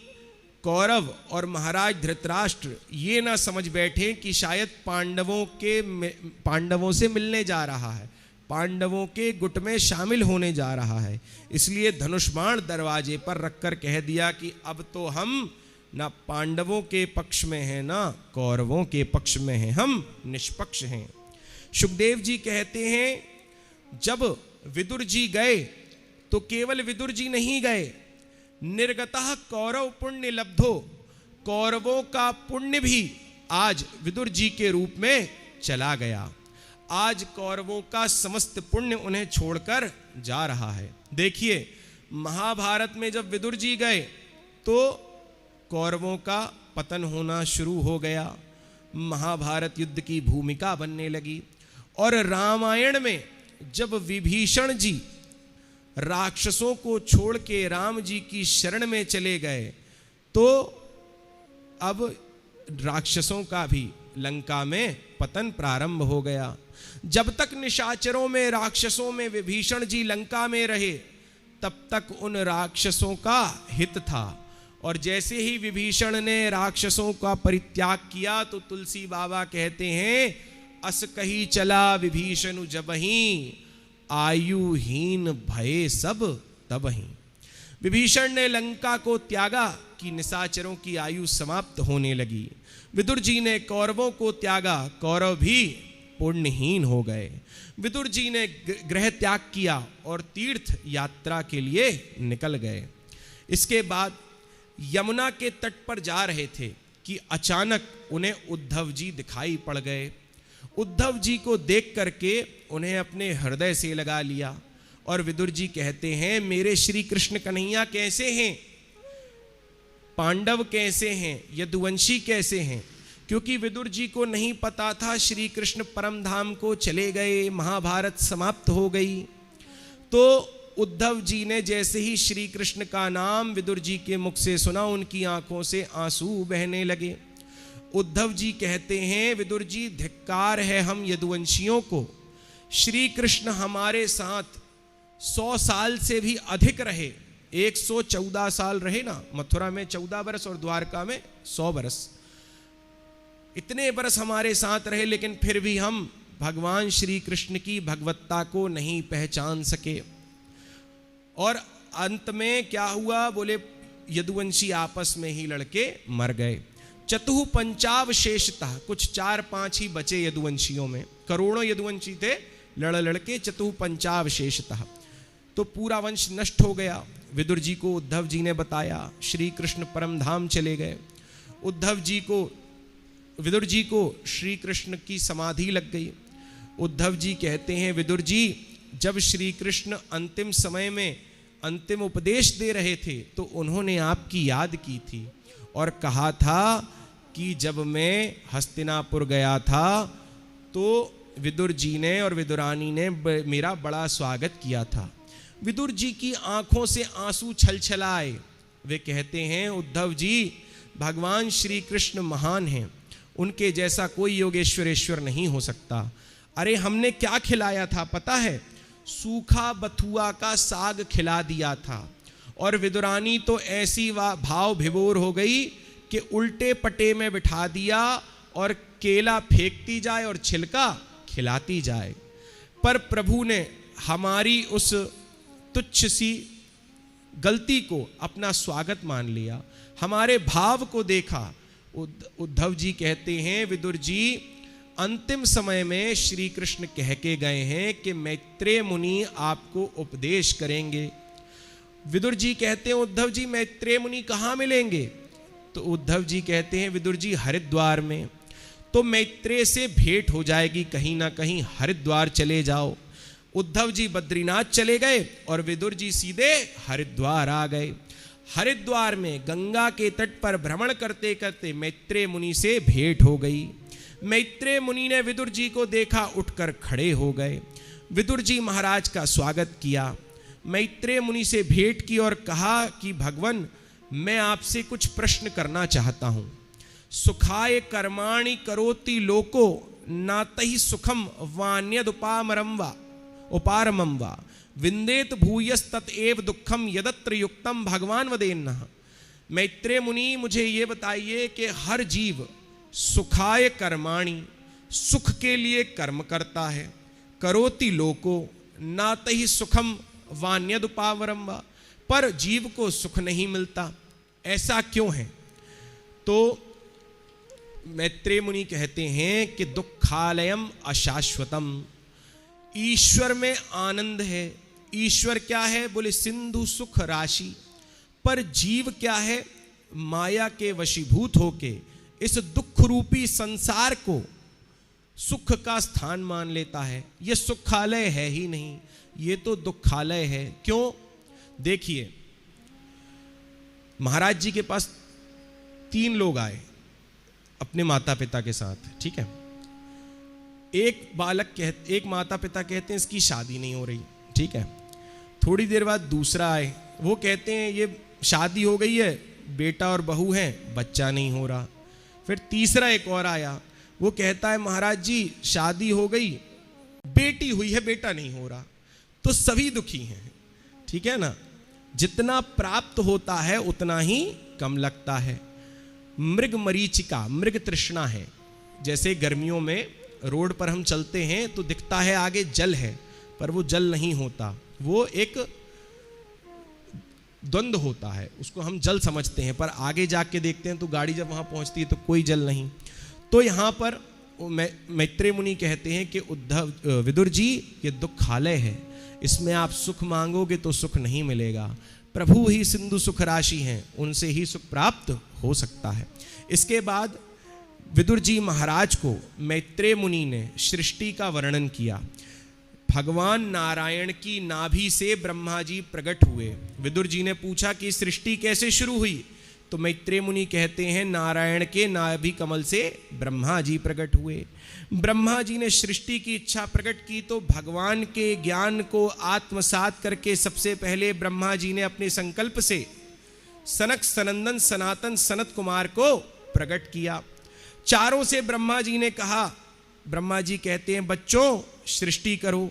कौरव और महाराज धृतराष्ट्र ये ना समझ बैठे कि शायद पांडवों से मिलने जा रहा है, पांडवों के गुट में शामिल होने जा रहा है। इसलिए धनुष बाण दरवाजे पर रखकर कह दिया कि अब तो हम ना पांडवों के पक्ष में हैं ना कौरवों के पक्ष में हैं, हम निष्पक्ष हैं। सुखदेव जी कहते हैं, जब विदुर जी गए तो केवल विदुर जी नहीं गए, निर्गतः कौरव पुण्य लब्धो, कौरवों का पुण्य भी आज विदुर जी के रूप में चला गया। आज कौरवों का समस्त पुण्य उन्हें छोड़कर जा रहा है। देखिए महाभारत में जब विदुर जी गए तो कौरवों का पतन होना शुरू हो गया, महाभारत युद्ध की भूमिका बनने लगी। और रामायण में जब विभीषण जी राक्षसों को छोड़ के राम जी की शरण में चले गए तो अब राक्षसों का भी लंका में पतन प्रारंभ हो गया। जब तक निशाचरों में राक्षसों में विभीषण जी लंका में रहे तब तक उन राक्षसों का हित था, और जैसे ही विभीषण ने राक्षसों का परित्याग किया तो तुलसी बाबा कहते हैं, अस कही चला विभीषण जबहि, आयुहीन भये सब तबहि। विभीषण ने लंका को त्यागा कि निशाचरों की आयु समाप्त होने लगी। विदुर जी ने कौरवों को त्यागा, कौरव भी पुण्यहीन हो गए। विदुर जी ने गृह त्याग किया और तीर्थ यात्रा के लिए निकल गए। इसके बाद यमुना के तट पर जा रहे थे कि अचानक उन्हें उद्धव जी दिखाई पड़ गए। उद्धव जी को देख करके उन्हें अपने हृदय से लगा लिया और विदुर जी कहते हैं, मेरे श्री कृष्ण कन्हैया कैसे हैं, पांडव कैसे हैं, यदुवंशी कैसे हैं। क्योंकि विदुर जी को नहीं पता था श्री कृष्ण परम धाम को चले गए, महाभारत समाप्त हो गई। तो उद्धव जी ने जैसे ही श्री कृष्ण का नाम विदुर जी के मुख से सुना, उनकी आंखों से आंसू बहने लगे। उद्धव जी कहते हैं, विदुर जी धिक्कार है हम यदुवंशियों को, श्री कृष्ण हमारे साथ 100 साल से भी अधिक रहे, 114 साल रहे ना, मथुरा में 14 बरस और द्वारका में 100 बरस, इतने बरस हमारे साथ रहे, लेकिन फिर भी हम भगवान श्री कृष्ण की भगवत्ता को नहीं पहचान सके। और अंत में क्या हुआ, बोले यदुवंशी आपस में ही लड़के मर गए। चतुः पंचावशेषतः, कुछ 4-5 ही बचे यदुवंशियों में, करोड़ों यदुवंशी थे, लड़के चतुः पंचावशेषतः, तो पूरा वंश नष्ट हो गया। विदुर जी को उद्धव जी ने बताया, श्री कृष्ण परम धाम चले गए। विदुर जी को श्री कृष्ण की समाधि लग गई। उद्धव जी कहते हैं, विदुर जी जब श्री कृष्ण अंतिम समय में अंतिम उपदेश दे रहे थे तो उन्होंने आपकी याद की थी और कहा था कि जब मैं हस्तिनापुर गया था तो विदुर जी ने और विदुरानी ने मेरा बड़ा स्वागत किया था। विदुर जी की आंखों से आंसू छलछलाए। वे कहते हैं, उद्धव जी भगवान श्री कृष्ण महान हैं, उनके जैसा कोई योगेश्वरेश्वर नहीं हो सकता। अरे हमने क्या खिलाया था पता है, सूखा बथुआ का साग खिला दिया था, और विदुरानी तो ऐसी भाव विभोर हो गई कि उल्टे पटे में बिठा दिया और केला फेंकती जाए और छिलका खिलाती जाए। पर प्रभु ने हमारी उस तुच्छ सी गलती को अपना स्वागत मान लिया, हमारे भाव को देखा। उद्धव जी कहते हैं, विदुर जी अंतिम समय में श्री कृष्ण कह के गए हैं कि मैत्रेय मुनि आपको उपदेश करेंगे। विदुर जी कहते हैं, उद्धव जी मैत्रेय मुनि कहाँ मिलेंगे? तो उद्धव जी कहते हैं, विदुर जी हरिद्वार में। तो मैत्रेय से भेंट हो जाएगी कहीं ना कहीं, हरिद्वार चले जाओ। उद्धव जी बद्रीनाथ चले गए और विदुर जी सीधे हरिद्वार आ गए। हरिद्वार में गंगा के तट पर भ्रमण करते करते मैत्रेय मुनि से भेंट हो गई। मैत्रेय मुनि ने विदुर जी को देखा, उठकर खड़े हो गए। विदुर जी महाराज का स्वागत किया। मैत्रेय मुनि से भेंट की और कहा कि भगवान, मैं आपसे कुछ प्रश्न करना चाहता हूं। सुखाय कर्माणि करोति लोको नातहि सुखम वान्यदुपामरम वा उपारमम वा विंदेत भूयस्ततएव दुखम यदत्र युक्तम भगवान वदेन्नः। मैत्रेय मुनि, मुझे ये बताइए कि हर जीव सुखाय कर्माणि, सुख के लिए कर्म करता है, करोति लोको नातहि सुखम वान्यदुपावरम वा, पर जीव को सुख नहीं मिलता, ऐसा क्यों है? तो मैत्रेय मुनि कहते हैं कि दुखालयम अशाश्वतम, ईश्वर में आनंद है। ईश्वर क्या है? बोले सिंधु सुख राशि। पर जीव क्या है? माया के वशीभूत होके इस दुख रूपी संसार को सुख का स्थान मान लेता है। यह सुखालय है ही नहीं, ये तो दुखालय है। क्यों? देखिए, महाराज जी के पास 3 लोग आए अपने माता पिता के साथ, ठीक है। एक माता पिता कहते हैं इसकी शादी नहीं हो रही, ठीक है। थोड़ी देर बाद दूसरा आए, वो कहते हैं ये शादी हो गई है, बेटा और बहू हैं, बच्चा नहीं हो रहा। फिर तीसरा एक और आया, वो कहता है महाराज जी शादी हो गई, बेटी हुई है, बेटा नहीं हो रहा। तो सभी दुखी हैं, ठीक है ना। जितना प्राप्त होता है उतना ही कम लगता है। मृग मरीचिका, मृग तृष्णा है। जैसे गर्मियों में रोड पर हम चलते हैं तो दिखता है आगे जल है, पर वो जल नहीं होता, वो एक द्वंद्व होता है, उसको हम जल समझते हैं, पर आगे जाके देखते हैं तो गाड़ी जब वहां पहुंचती है तो कोई जल नहीं। तो यहां पर मैत्रेय मुनि कहते हैं कि विदुर जी ये दुखालय है, इसमें आप सुख मांगोगे तो सुख नहीं मिलेगा। प्रभु ही सिंधु सुख राशि हैं, उनसे ही सुख प्राप्त हो सकता है। इसके बाद विदुर जी महाराज को मैत्रेय मुनि ने सृष्टि का वर्णन किया। भगवान नारायण की नाभि से ब्रह्मा जी प्रकट हुए। विदुर जी ने पूछा कि सृष्टि कैसे शुरू हुई? तो मैत्रेय मुनि कहते हैं नारायण के नाभि कमल से ब्रह्मा जी प्रकट हुए। ब्रह्मा जी ने सृष्टि की इच्छा प्रकट की तो भगवान के ज्ञान को आत्मसात करके सबसे पहले ब्रह्मा जी ने अपने संकल्प से सनक सनंदन सनातन सनत कुमार को प्रकट किया। चारों से ब्रह्मा जी ने कहा, ब्रह्मा जी कहते हैं बच्चों सृष्टि करो।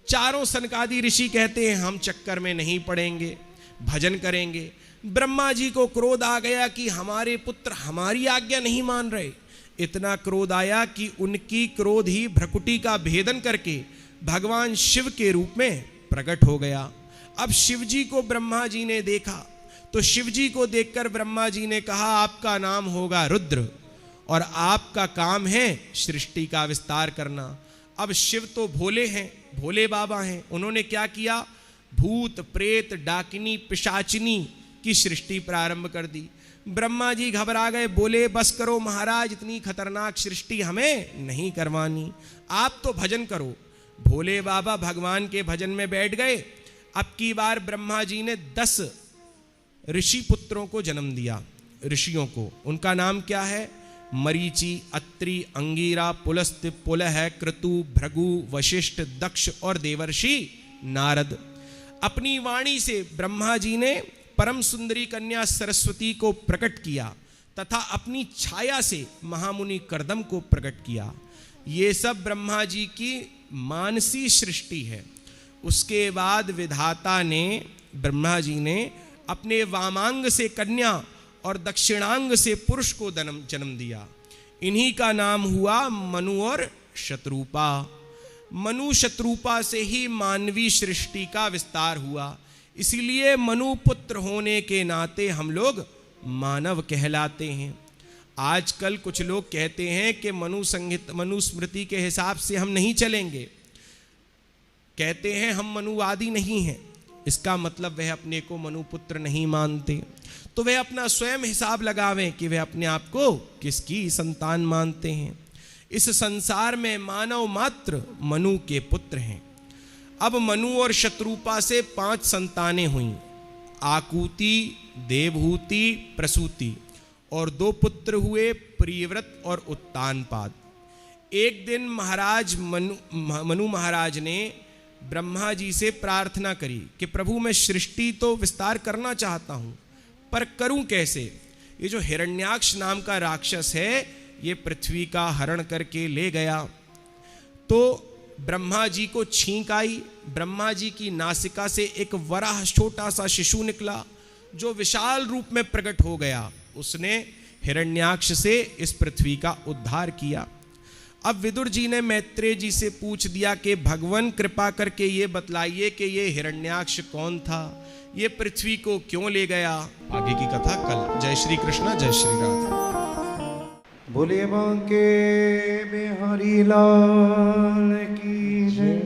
चारों सनकादि ऋषि कहते हैं हम चक्कर में नहीं पड़ेंगे, भजन करेंगे। ब्रह्मा जी को क्रोध आ गया कि हमारे पुत्र हमारी आज्ञा नहीं मान रहे। इतना क्रोध आया कि उनकी क्रोध ही भ्रकुटी का भेदन करके भगवान शिव के रूप में प्रकट हो गया। अब शिव जी को ब्रह्मा जी ने देखा तो शिव जी को देखकर ब्रह्मा जी ने कहा आपका नाम होगा रुद्र और आपका काम है सृष्टि का विस्तार करना। अब शिव तो भोले हैं, भोले बाबा हैं, उन्होंने क्या किया? भूत प्रेत डाकिनी पिशाचिनी की सृष्टि प्रारंभ कर दी। ब्रह्मा जी घबरा गए, बोले बस करो महाराज, इतनी खतरनाक सृष्टि हमें नहीं करवानी, आप तो भजन करो। भोले बाबा भगवान के भजन में बैठ गए। अब की बार ब्रह्मा जी ने 10 ऋषि पुत्रों को जन्म दिया, ऋषियों को। उनका नाम क्या है? मरीचि, अत्रि, अंगीरा, पुलस्त्य, पुलह, क्रतु, भृगु, वशिष्ठ, दक्ष और देवर्षि नारद। अपनी वाणी से ब्रह्मा जी ने परम सुंदरी कन्या सरस्वती को प्रकट किया तथा अपनी छाया से महामुनि कर्दम को प्रकट किया। ये सब ब्रह्मा जी की मानसी सृष्टि है। उसके बाद विधाता ने, ब्रह्मा जी ने अपने वामांग से कन्या और दक्षिणांग से पुरुष को जन्म दिया। इन्हीं का नाम हुआ मनु और शत्रुपा। मनु शत्रुपा से ही मानवीय सृष्टि का विस्तार हुआ। इसीलिए मनु पुत्र होने के नाते हम लोग मानव कहलाते हैं। आजकल कुछ लोग कहते हैं कि मनुस्मृति के हिसाब से हम नहीं चलेंगे, कहते हैं हम मनुवादी नहीं हैं। इसका मतलब वह अपने को मनुपुत्र नहीं मानते, तो वह अपना स्वयं हिसाब लगावें कि वह अपने आप को किसकी संतान मानते हैं। इस संसार में मानव मात्र मनु के पुत्र हैं। अब मनु और शत्रुपा से 5 संतानें हुईं, आकुति, देवहूति, प्रसूति, और 2 पुत्र हुए, प्रियव्रत और उत्तानपाद। एक दिन मनु महाराज ने ब्रह्मा जी से प्रार्थना करी कि प्रभु मैं सृष्टि तो विस्तार करना चाहता हूँ, पर करूँ कैसे? ये जो हिरण्याक्ष नाम का राक्षस है ये पृथ्वी का हरण करके ले गया। तो ब्रह्मा जी को छींक आई। ब्रह्मा जी की नासिका से एक वराह छोटा सा शिशु निकला जो विशाल रूप में प्रकट हो गया। उसने हिरण्याक्ष से इस पृथ्वी का उद्धार किया। अब विदुर जी ने मैत्रेय जी से पूछ दिया कि भगवान कृपा करके ये बतलाइए कि ये हिरण्याक्ष कौन था, ये पृथ्वी को क्यों ले गया। आगे की कथा कल। जय श्री कृष्ण, जय श्री राधे। बोले बांके बिहारी लाल की जय।